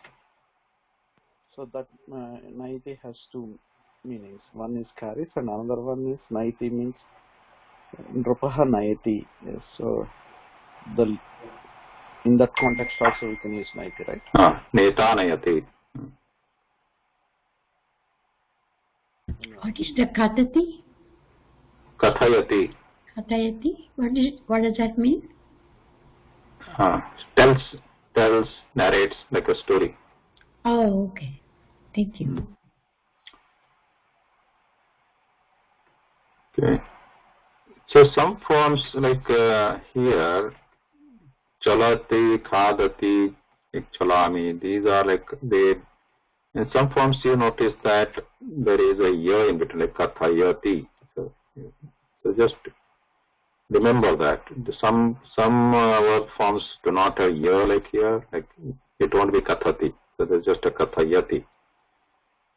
So that Nayati has two meanings. One is carries and another one is Nayati means Nrupaha Nayati. Yes, so in that context also we can use Nayati, right? Neta Nayati. What is the katati? Kathayati. Kathayati? What does that mean? Tells, narrates like a story. Oh, okay. Thank you. Okay. So some forms like here, chalati, khadati, chalami, these are like they. In some forms you notice that there is a ya in between, like kathayati. So just remember that some word forms do not have ya like here, like it won't be kathati. So there's just a kathayati.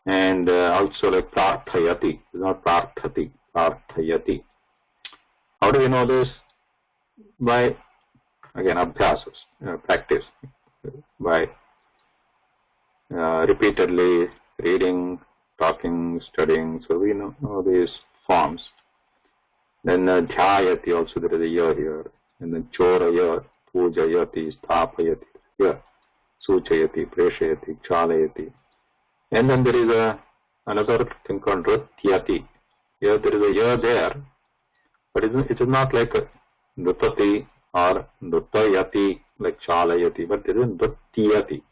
And also like prarthayati, it's not prarthati, prarthayati. How do we know this? By, again, abhyasas, practice. By repeatedly reading, talking, studying. So we know these forms. Then dhyayati also, there is a ya here. And then choraya, pujayati, sthapayati, here. Suchayati, preshayati, chalayati. And then there is another thing called nrutyati. Here there is a ya there, but it is not like nrutati or nrutayati, like chalayati, but there is nrutyati.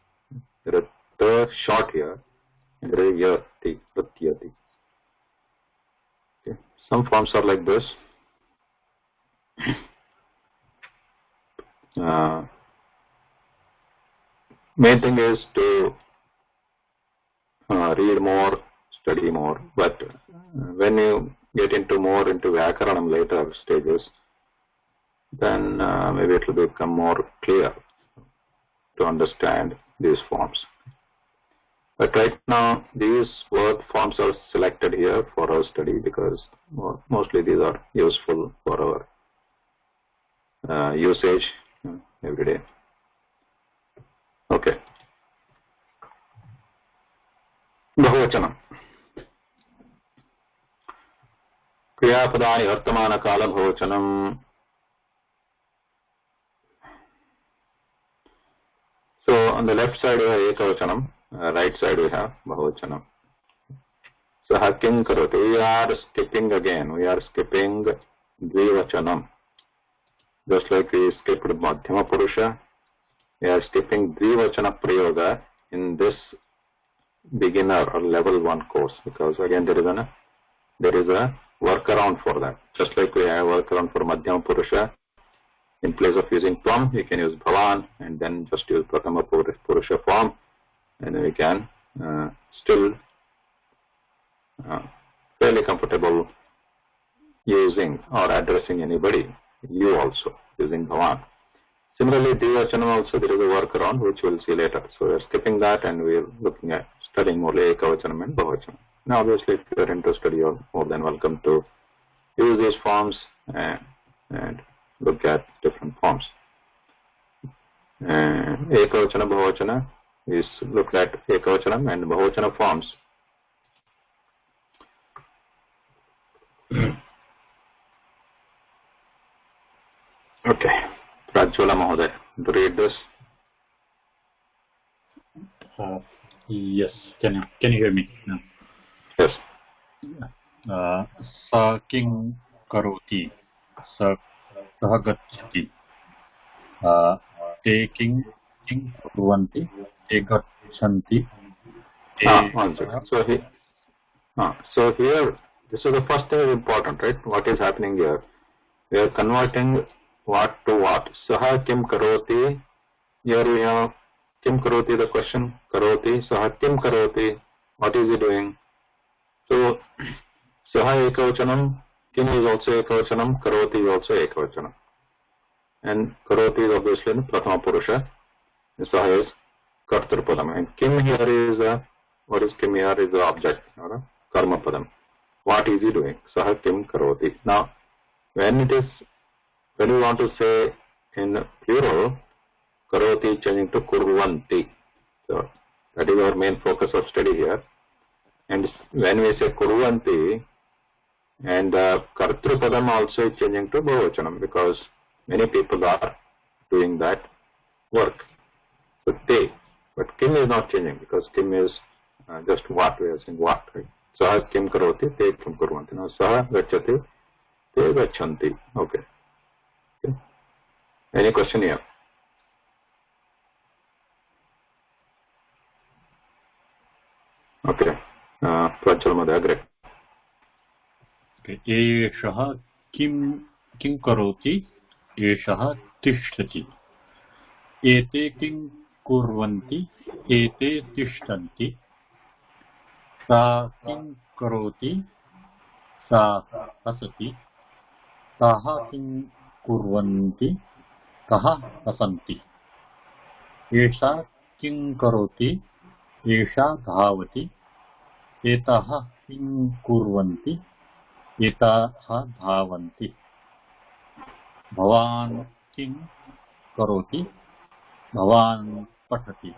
There is the short here, and there is yati, nrutyati. Okay. Some forms are like this. Main thing is to read more, study more. But when you get into more into Vyakaranam later stages, then maybe it will become more clear to understand these forms. But right now, these word forms are selected here for our study because mostly these are useful for our usage every day. Okay. Bahuvachanam. Kriyapadani vartamana kala bahuvachanam. So on the left side we have ekavachanam, right side we have bahuvachanam. Saha kim karoti. We are skipping again. We are skipping dvivachanam. Just like we skipped madhyama purusha, we are skipping dvivachana prayoga in this beginner or level 1 course, because again there is a workaround for that. Just like we have a workaround for madhyama purusha, in place of using tvam, we can use bhavan and then just use prathama purusha form, and then we can still fairly comfortable using or addressing anybody, you also, using bhavan. Similarly, dvivachanam also there is a workaround which we will see later. So we are skipping that and we are looking at studying more ekavachanam and bahuvachanam. Now obviously if you are interested, you are more than welcome to use these forms and look at different forms. Ekavachana, bahuvachana is looked at ekavachanam and bahuvachana forms. Okay. Rajwala Mahoday, to read this. Yes. Can you hear me? No. Yes. Sa king karoti, sa gacchati, te king kurvanti, te gacchanti. One second. So here, this is the first thing is important, right? What is happening here? We are converting what to what. Saha kim karoti. Here we have kim karoti, the question. Karoti. Saha kim karoti. What is he doing? So, saha ekavachanam. Kim is also ekavachanam. Karoti is also ekavachanam. And karoti is obviously in prathama purusha. Saha is kartru padam. And kim here is what is kim here is the object. Karma padam. What is he doing? Saha kim karoti. Now, when we want to say in plural, karoti changing to kurvanti. So that is our main focus of study here. And when we say kurvanti, and kartru padam also is changing to bahuvachanam because many people are doing that work. So te, but kim is not changing because kim is just what we are saying, what, right? Saha kim karoti, te kim kurvanti. Now saha gacchati, te gacchanti. Okay. Any question here? Okay. Prachal Madhagre. Okay. Eshaha kim karoti, eshaha tishtati. Ete kim kurvanti, ete tishtanti. Sa kim karoti, sa hasati. Saha kim kurvanti, kaha hasanti. Esha kim karoti, esha dhavati. Etaha kim kurvanti, etaha dhavanti. Bhavan kim karoti, bhavan patati.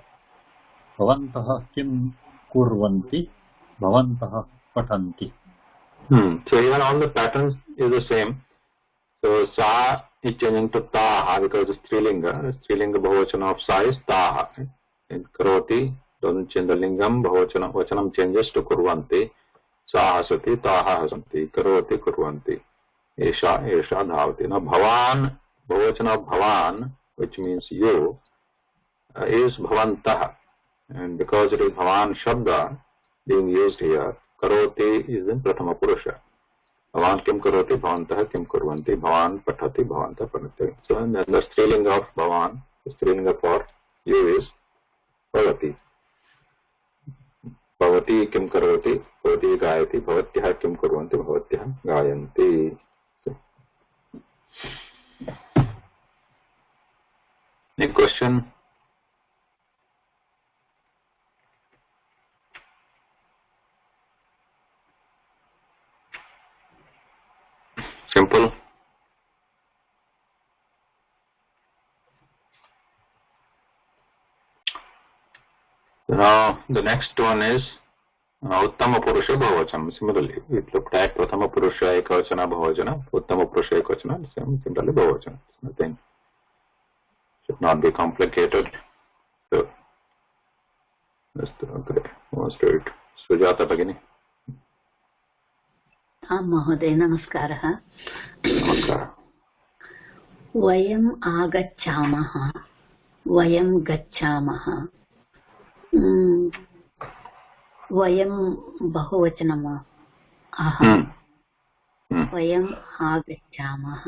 Bhavantaha kim kurvanti, bhavantaha patanti. So even all the patterns is the same. So sa is changing to taha because it's strilinga. Strilinga bahuvachana of sa is taha. And karoti doesn't change the lingam. Vachanam changes to kurvanti. Sa hasati, taha hasanti. Karoti kurvanti. Esha dhavati. Now bhavan, bahuvachana of bhavan, which means you, is bhavantaha. And because it is bhavan shabda being used here, karoti is in prathama purusha. Bhavan kim karoti, bhavantaha kim kurvanti, bhavan patati, bhavanta patati. So and then the strilinga of bhavan, the strilinga for you is bhavati. भवती किं करोति, भवती गायति, भवत्यः किं कुर्वन्ति, भवत्यः गायन्ति. Any question? Simple. Now the next one is Uttama Purusha Bhavachanam. Similarly, we looked at Prathama Purusha Ekavachana Bhavacana, Uttama Purusha Ekavachana, similarly Bhavacana. Nothing should not be complicated. So, let's go straight. Sujata Bhagini. महोदय नमस्कारः. नमस्कारः. वयम् आगच्छामः, वयं गच्छामः. वयं बहुवचनम्. अहं. वयम् आगच्छामः,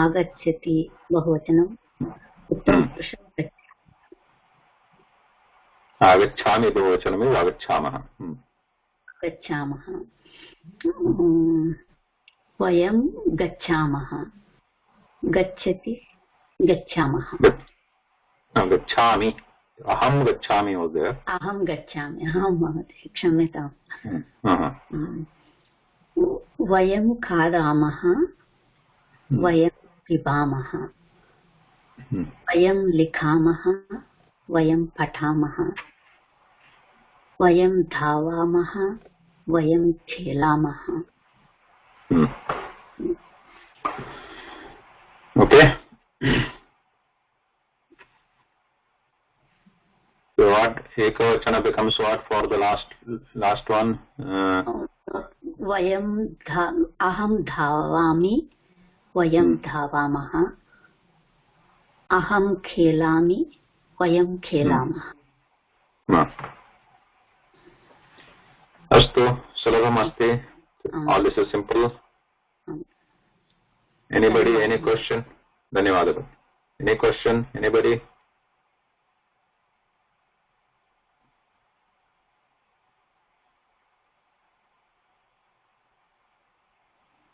आगच्छति बहुवचनम्. उत्तमपुरुषः आगच्छामि बहुवचनम् आगच्छामः. गच्छामः. वयं गच्छामः, गच्छति गच्छामः. गच्छामि, अहं गच्छामि महोदय. अहं गच्छामि, अहं महोदय क्षम्यताम्. वयं खादामः, वयं पिबामः. वयं लिखामः, वयं पठामः. वयं धावामः, वयं खेलामः. Okay. So what Ekavachana becomes what for the last one? वयं अहं धावामि, वयं धावामः. अहं खेलामि, वयं खेलामः. अस्तु, सुलभमस्ति. All this is simple. Anybody, any question? धन्यवादः. Any question? Anybody?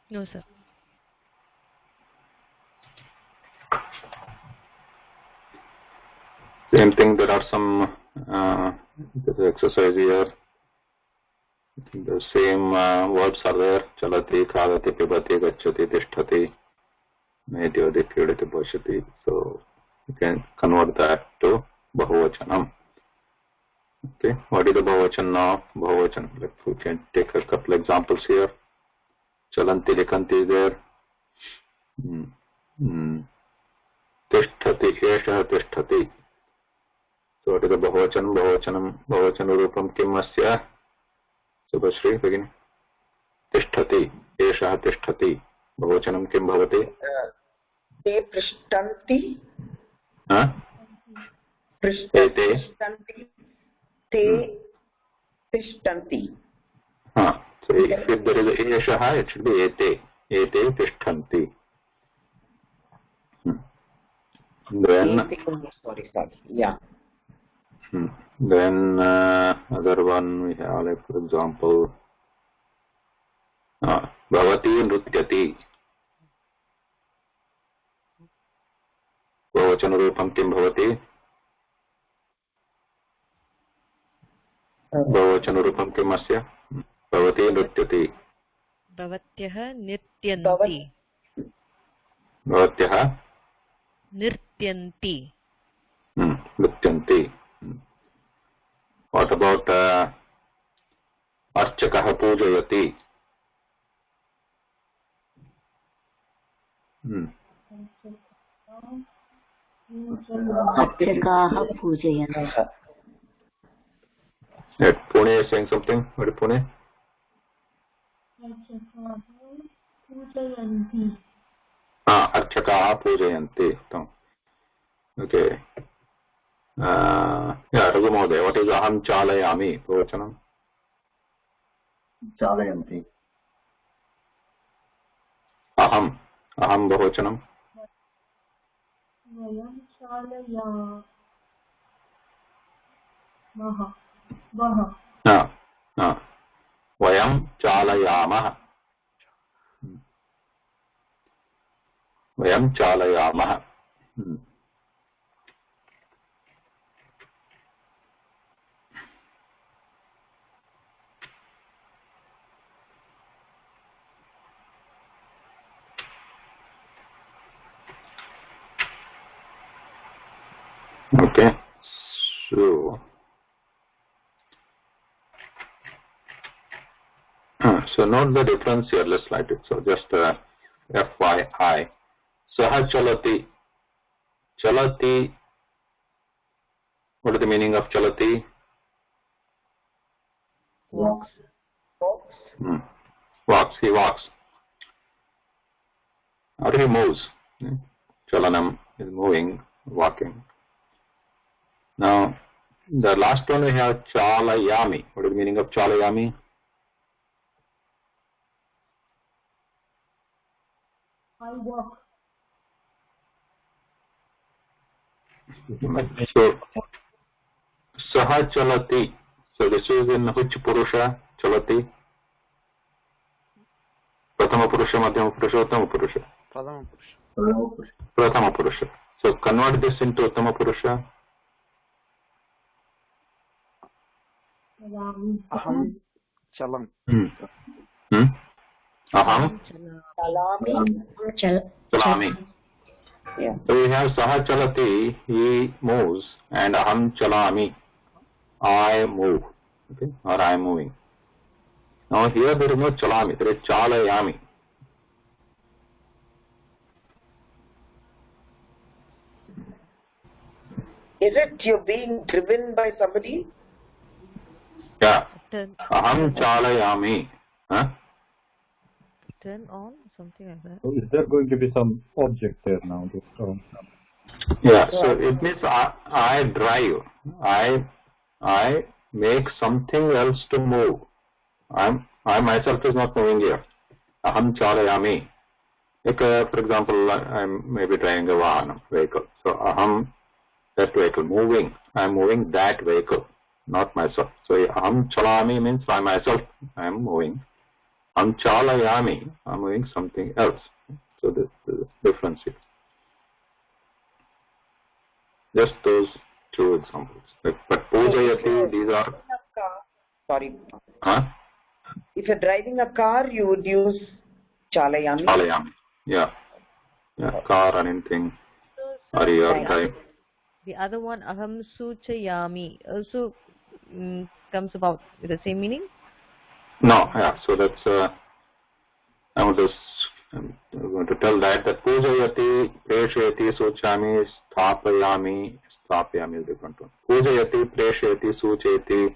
No, sir. Same thing, there are some exercise here. The same words are there. Chalati, khadati, pibati, gacchati, tishtati, netyodi, pidati, bhashati. So you can convert that to Bahuvachanam. Okay, what is the Bahuvachan now? Bahuvachan. We can take a couple examples here. Chalanti, likhanti is there. Tishtati, eshah tishtati. So what is the Bahuvachan? Bahuvachan rupam kim asya? Subhashri, begin. Tishtati, eshah tishtati. Bahuvachanam kim bhavati? Te prishtanti. Prishtanti. Te tishtanti. So if there is a eshaha, it should be ete. Ete tishtanti. Then, sorry. Yeah. Then other one we have, like for example, bhavati nrutyati. Bahuvachana rupam kim bhavati? Bahuvachana rupam kim asya? Bhavati nrutyati. Bhavatyah nirtyanti. Bhavatyah nirtyanti. Nrityanti. What about archakah pujayati? अर्चकाः पूजयन्ति. Pune is saying something. What is Pune? Archakaah pujayanti. Okay. Raghu Mahoday, what is aham chalayami? Bhavachanam? Chalayanti. Aham Bhavachanam? Vayam chalayamaha. Vayam chalayamah. Vayam chalayamah. Okay, so note the difference here. Let's write it. So just FYI. Saha chalati. Chalati. What is the meaning of chalati? Walks. Walks. He walks. Or he moves. Chalanam is moving, walking. Now, the last one we have chalayami. What is the meaning of chalayami? I walk. So, saha chalati. So this is in which purusha? Chalati. Prathama purusha, madhyama purusha, uttama purusha. Prathama purusha. So convert this into uttama purusha. Aham chalam. Aham chalami. Yeah. So we have saha chalati, he moves, and aham chalami, I move. Okay, or I am moving. Now here there is no chalami, there is chalayami. Is it you're being driven by somebody? Yeah. Aham chalayami. Huh? Turn on, something like that. So is there going to be some object there now? Yeah, so it means I drive. I make something else to move. I myself is not moving here. Aham chalayami. Like, for example, I'm maybe driving a vehicle. So aham, that vehicle, moving. I'm moving that vehicle, not myself. So aham chalami means I myself am moving. Aham chalayami, I'm moving something else. So this is the difference here. Just those two examples. But pujayati, these are. Sorry. Huh? If you're driving a car, you would use chalayami. Chalayami. Yeah. Car or anything. Or your drive. The other one, aham suchayami, also comes about with the same meaning? No, yeah. So that's. I'm going to tell that pujayati, preshayati, suchami, sthapayami. Sthapayami is different one. Pujayati, preshayati, suchayati,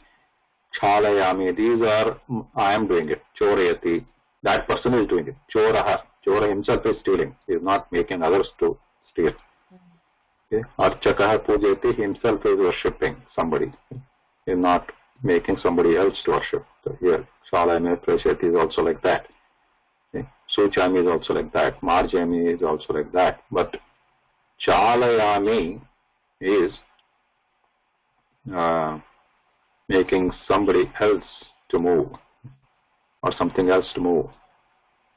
chalayami. These are, I am doing it. Chorayati. That person is doing it. Choraha. Chora himself is stealing. He is not making others to steal. Okay. Archakaha pujayati, himself is worshipping somebody. He is not making somebody else to worship. So here, chalayami, preshayati is also like that. Okay. Suchami is also like that. Marjami is also like that. But chalayami is making somebody else to move or something else to move.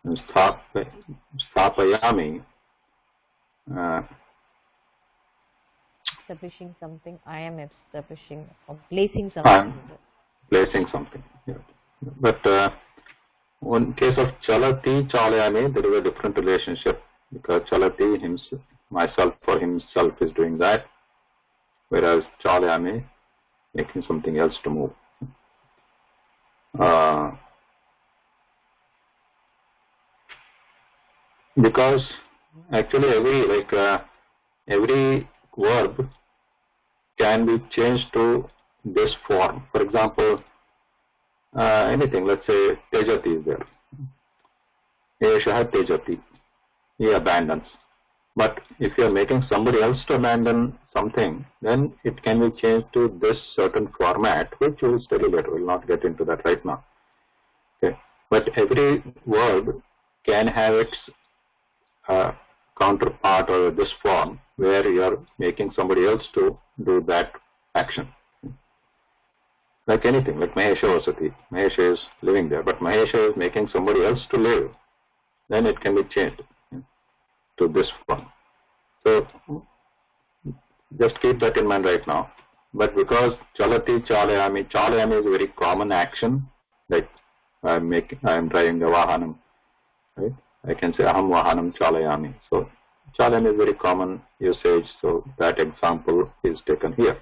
And sthapayami, Establishing something, I am establishing or placing something. Placing something. Yeah. But in case of chalati, chalayami, there is a different relationship because chalati, myself or himself is doing that, whereas chalayami, making something else to move. Because actually every verb can be changed to this form. For example, anything, let's say tejati is there. Eshaha tejati. He abandons. But if you are making somebody else to abandon something, then it can be changed to this certain format, which we will study later. We will not get into that right now. Okay. But every verb can have its counterpart or this form where you are making somebody else to do that action. like anything, like Mahesha Vasati. Mahesha is living there, but Mahesha is making somebody else to live. Then it can be changed to this form. So just keep that in mind right now. But because Chalati, Chalayami is a very common action, like I am driving the Vahanam, right? I can say Aham Vahanam Chalayami. So Chalayami is very common usage, so that example is taken here.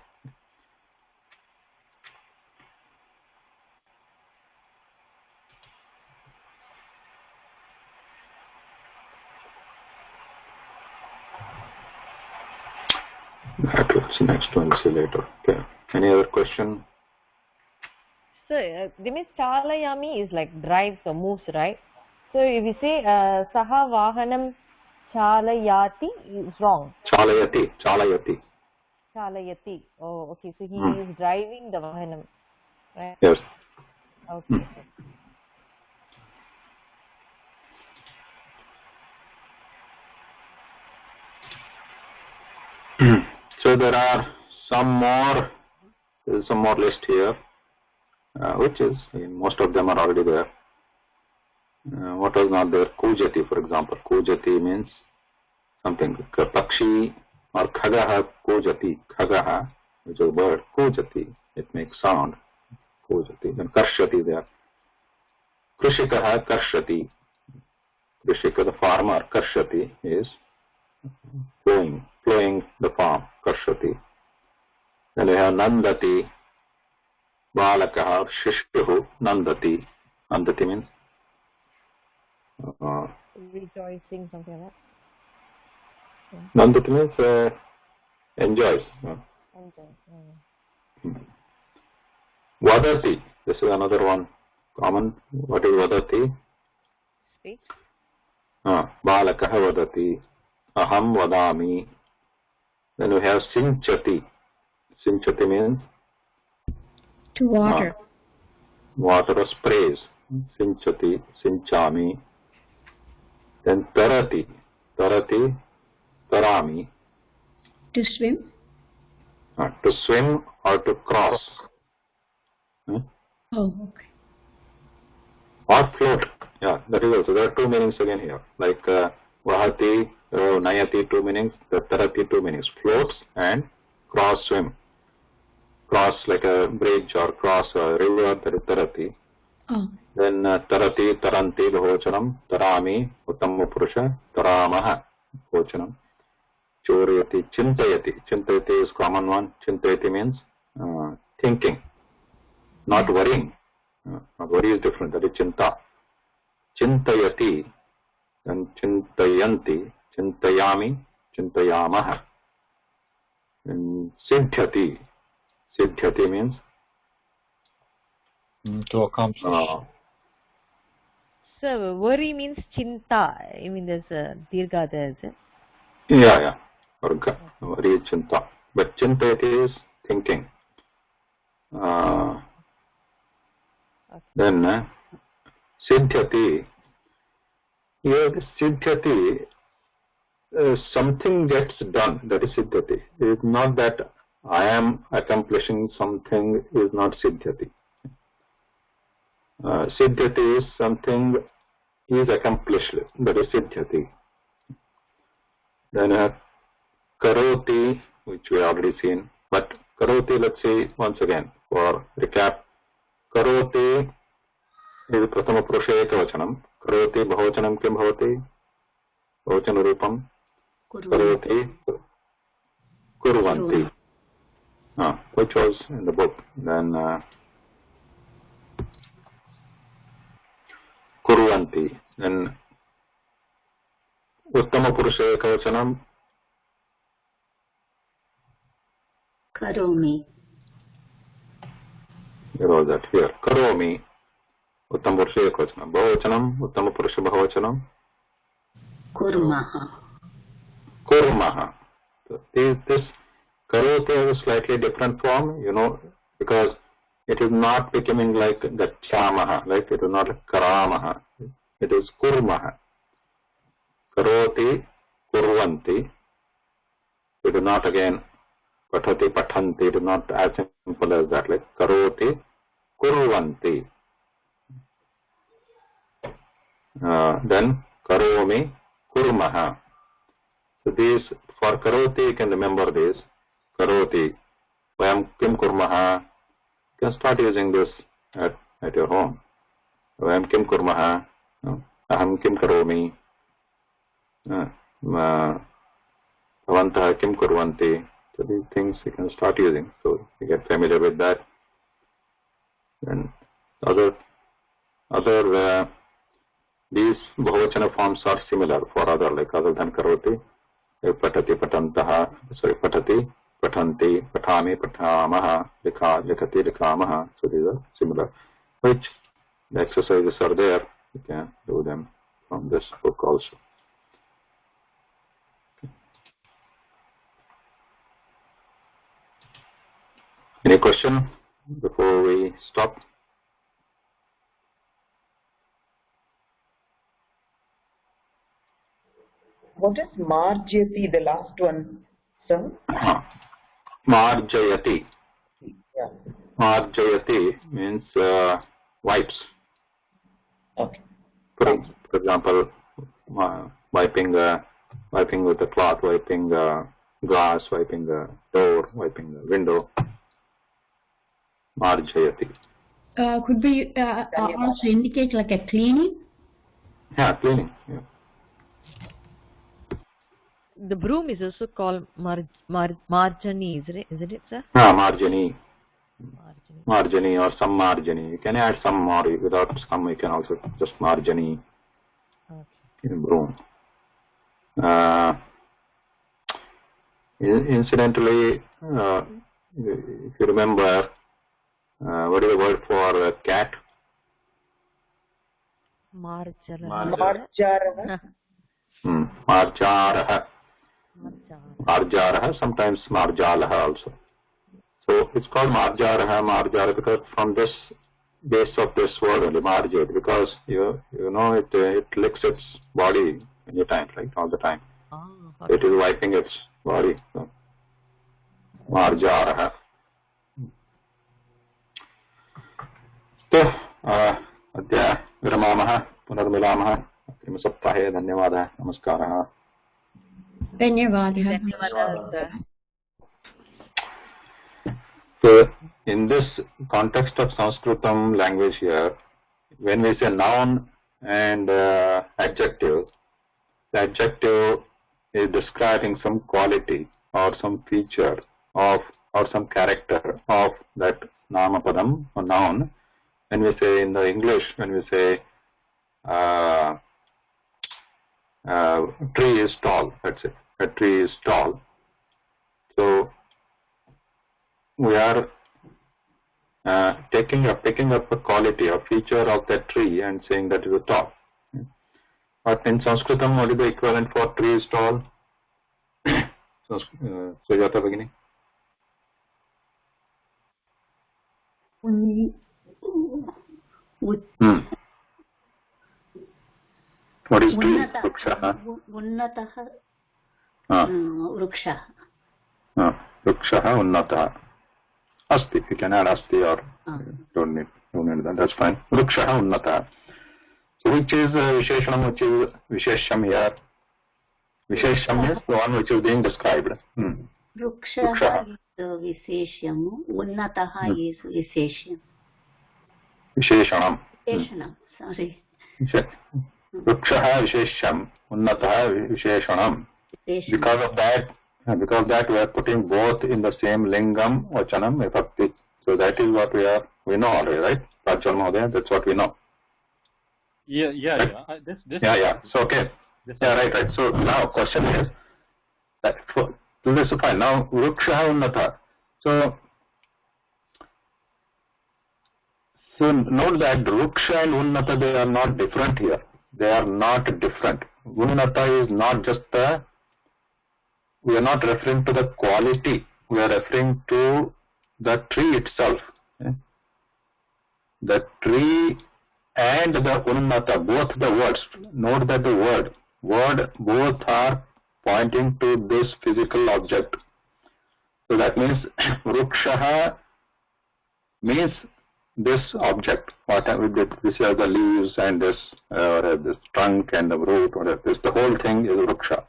That's next one, see later. Okay. Any other question? So, they mean Chalayami is like drives or moves, right? So, if we say Saha Vahanam Chalayati, is wrong. Chalayati. Oh, okay. So, he is driving the Vahanam, right? Yes. Okay. So there are some more list here, which is, most of them are already there. What was not there? Kujati, for example. Kujati means something. Pakshi or Khagaha Kujati. Khagaha, which is a bird. Kujati, it makes sound. Kujati. Then Karshati there. Krishikaha Karshati. Krishika, the farmer, Karshati is plowing the farm, Karshati. Then we have Nandati, Balakaha, Shishtuhu, Nandati. Nandati means rejoicing, something like that. Nandati means enjoys. Vadati, this is another one common. What is Vadati? Speak. Balakaha Vadati. Aham Vadami. Then we have Sinchati. Sinchati means to water. Water or sprays. Sinchati, Sinchami. Then Tarati. Tarati, Tarami. To swim? To swim or to cross. Oh, okay. Or float. Yeah, that is also. There are two meanings again here. Like Vahati, Nayati, two meanings. The Tarati, two meanings. Floats and cross swim. Cross like a bridge or cross a river, that is Tarati. Oh. Then Tarati, Taranti, Bahochanam. Tarami, Uttama Purusha. Taramaha, Bahochanam. Choriyati, Chintayati. Chintayati is common one. Chintayati means thinking, not worrying. Worry is different. That is Chinta. Chintayati, then Chintayanti, Chintayami, Chintayamaha. And Siddhyati. Siddhyati means to accomplish. So, worry means chinta. I mean, there's a dirgha there, is it? Yeah. Worry is Chinta. But Chintayati is thinking. Then Siddhyati. Here, Siddhyati, something gets done. That is Siddhyati. It is not that I am accomplishing something, is not Siddhyati. Siddhyati is something is accomplished. That is Siddhyati. Then Karoti, which we have already seen. But Karoti, let's see once again for recap. Karoti is Prathama Purusha Ekavachanam. Karoti Bahochanam kim bhavati? Bahocana Rupam. Karoti Kurvanti. Which was in the book. Then Kurvanti. Then Uttama Purusha Ekavachanam. Karomi. There was that here. Karomi. Uttama Purusha Ekavachanam. Bahochanam. Uttama Purusha Bahochanam. Kurmaha. Kurmaha. So this Karoti has a slightly different form, because it is not becoming like the Chamaha, like it is not like Karamaha. It is Kurmaha. Karoti, Kurvanti. It is not again Pathati, Pathanti. It is not as simple as that. Like Karoti, kurvanti. Then karomi, kurmaha. So these, for karoti, you can remember this. Karoti, vayam kim kurmaha. You can start using this at your home. Vayam kim kurmaha, aham kim karomi, bhavantah kim kurvanti. So these things you can start using. So you get familiar with that. And these bahuvachana forms are similar for other than karoti. Patati, patantaha, patati, patanti, patami, patamaha, likati, likamaha. So these are similar. Which the exercises are there. You can do them from this book also. Any question before we stop? What is marjyati, the last one, sir? Marjayati. Yeah. Marjayati means wipes. Okay. For example, wiping with a cloth, wiping glass, wiping the door, wiping the window. Marjayati. Could be also indicate like a cleaning? Yeah, cleaning. Yeah. The broom is also called marjani, isn't it, sir? Marjani. Marjani or some marjani. You can add some or without some, you can also just marjani. Okay. Broom. Incidentally, if you remember, what is the word for a cat? Marjaraha. Marjaraha. Marjaraha, sometimes marjalaha also. So it's called marjaraha because from this base of this word only, marjat, because you know it licks its body many times, right? All the time. Okay. It is wiping its body. So, marjaraha. तो अद्य विरमामः पुनर्मिलामः अग्रिमसप्ताहे धन्यवादः नमस्कारः धन्यवादः. So in this context of Sanskritam language here, when we say noun and adjective, the adjective is describing some quality or some feature of or some character of that namapadam or noun. When we say in the English, when we say tree is tall, that's it. A tree is tall. So we are picking up a quality or feature of that tree and saying that it is tall. But in Sanskritam, what is the equivalent for tree is tall? Sujata Bhagini. What is tree? Unnatah. Vrukshah. Vrukshah unnatah. Asti. You can add asti or don't need that. That's fine. Vrukshah unnatah. So which is Visheshanam, which is Vishesham here? Vishesham is the one which is being described. Vrukshah is Vishesham. Unnatah is Vishesham. Visheshanam. Visheshanam. Sorry. Vrukshah Vishesham. Unnatah Visheshanam. Because of that we are putting both in the same lingam, vachanam, vibhakti. So that is what we know already, right? Prajwal Mahodaya, that's what we know. Yeah. Yeah. So okay. Right. So now question is that this is fine. Now Vruksha Unnata. So note that Vruksha and Unnata, they are not different here. They are not different. Unnata is not just we are not referring to the quality. We are referring to the tree itself. The tree and the unnata, both the words. Note that the word both are pointing to this physical object. So that means Vrukshaha means this object, whatever this are the leaves and this trunk and the root, or this, the whole thing is Vriksha.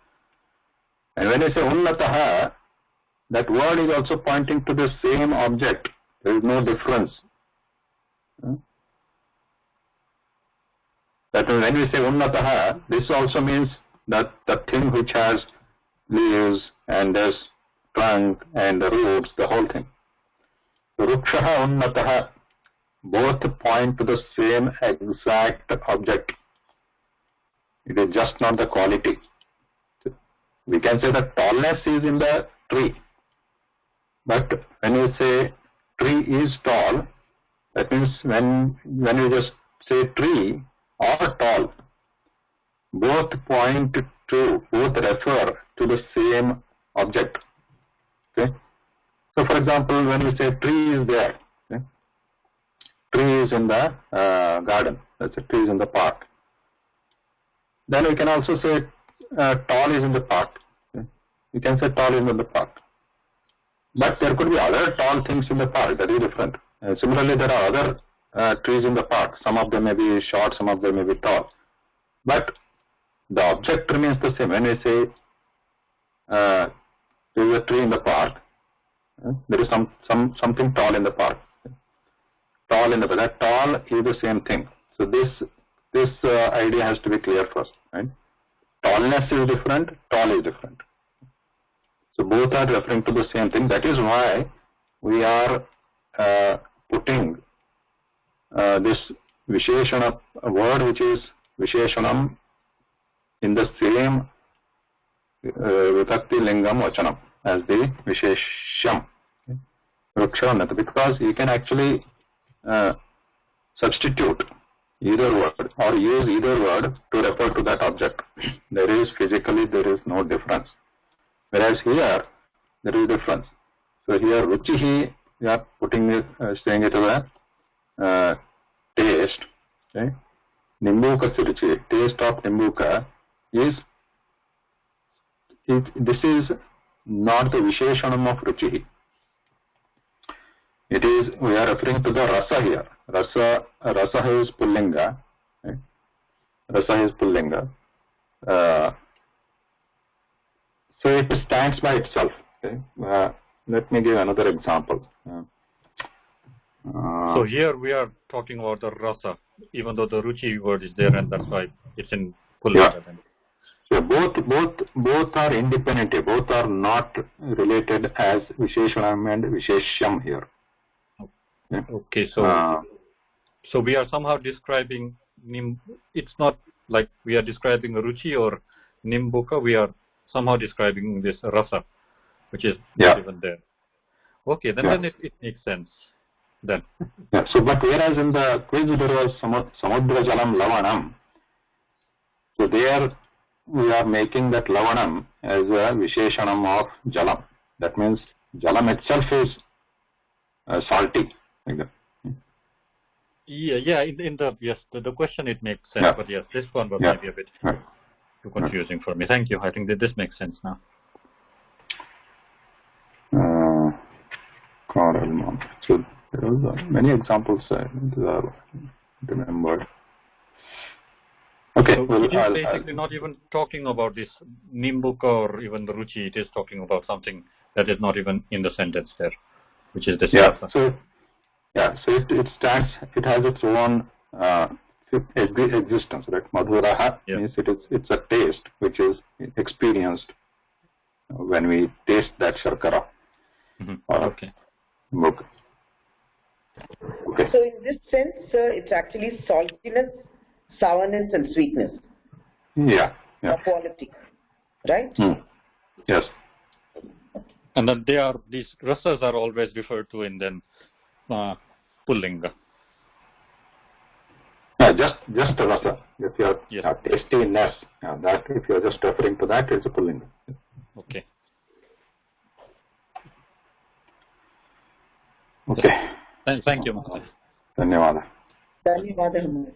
And when you say Unnataha, that word is also pointing to the same object. There is no difference. That when we say Unnataha, this also means that the thing which has leaves and this trunk and the roots, the whole thing. Vrikshaha Unnataha, both point to the same exact object. It is just not the quality. We can say the tallness is in the tree. But when you say tree is tall, that means when you just say tree or tall, both refer to the same object. Okay. So, for example, when you say tree is there, okay, tree is in the garden. That's a tree is in the park. Then we can also say tall is in the park. Okay. You can say tall is in the park. But there could be other tall things in the park that is different. Similarly, there are other trees in the park. Some of them may be short, some of them may be tall. But the object remains the same. When we say there is a tree in the park, there is something tall in the park. Tall in the park. That tall is the same thing. So this idea has to be clear first. Right? Tallness is different. Tall is different. So both are referring to the same thing. That is why we are putting this Visheshana, a word which is Visheshanam, in the same Vibhakti Lingam Vachanam as the Vishesham. Vriksha, because you can actually substitute either word or use either word to refer to that object. There is no difference. Whereas here, there is difference. So here, Ruchihi, we are putting it, saying it as a taste. Okay? Nimbuka Ruchi, taste of Nimbuka is, this is not the Visheshanam of Ruchihi. It is, we are referring to the Rasa here. Rasa is Pullinga. Okay? Rasa is Pullinga. So it stands by itself. Okay? Let me give another example. So here we are talking about the rasa, even though the ruchi word is there, and that's why it's in Pullinga. Yeah. So both are independent. Both are not related as Visheshanam and Visheshyam here. Okay, so we are somehow describing it's not like we are describing ruchi or nimbuka. We are somehow describing this rasa, which is not even there. Okay, then it makes sense. Then. Yeah. So, but whereas in the quiz there was Samudra Jalam Lavanam, so there we are making that Lavanam as a Visheshanam of Jalam. That means Jalam itself is salty. Like that. Yeah. In the question it makes sense, but yes, this one was maybe a bit too confusing for me. Thank you. I think that this makes sense now. So there are many examples I remembered. Okay. So well, it is basically not even talking about this nimbuka or even the ruchi. It is talking about something that is not even in the sentence there, which is this. So it stands. It has its own existence. Right? Madhuraha means it's a taste which is experienced when we taste that sharkara. Okay. So in this sense, it's actually saltiness, sourness, and sweetness. Yeah. Quality, right? Yes. And then these rasas are always referred to in then Pullinga. Yeah, just a rasa. If you are tastiness, that if you are just referring to that, it's a Pullinga. Okay. Okay. Thank you, Maharaj. Dhanyawada. Dhanyawada.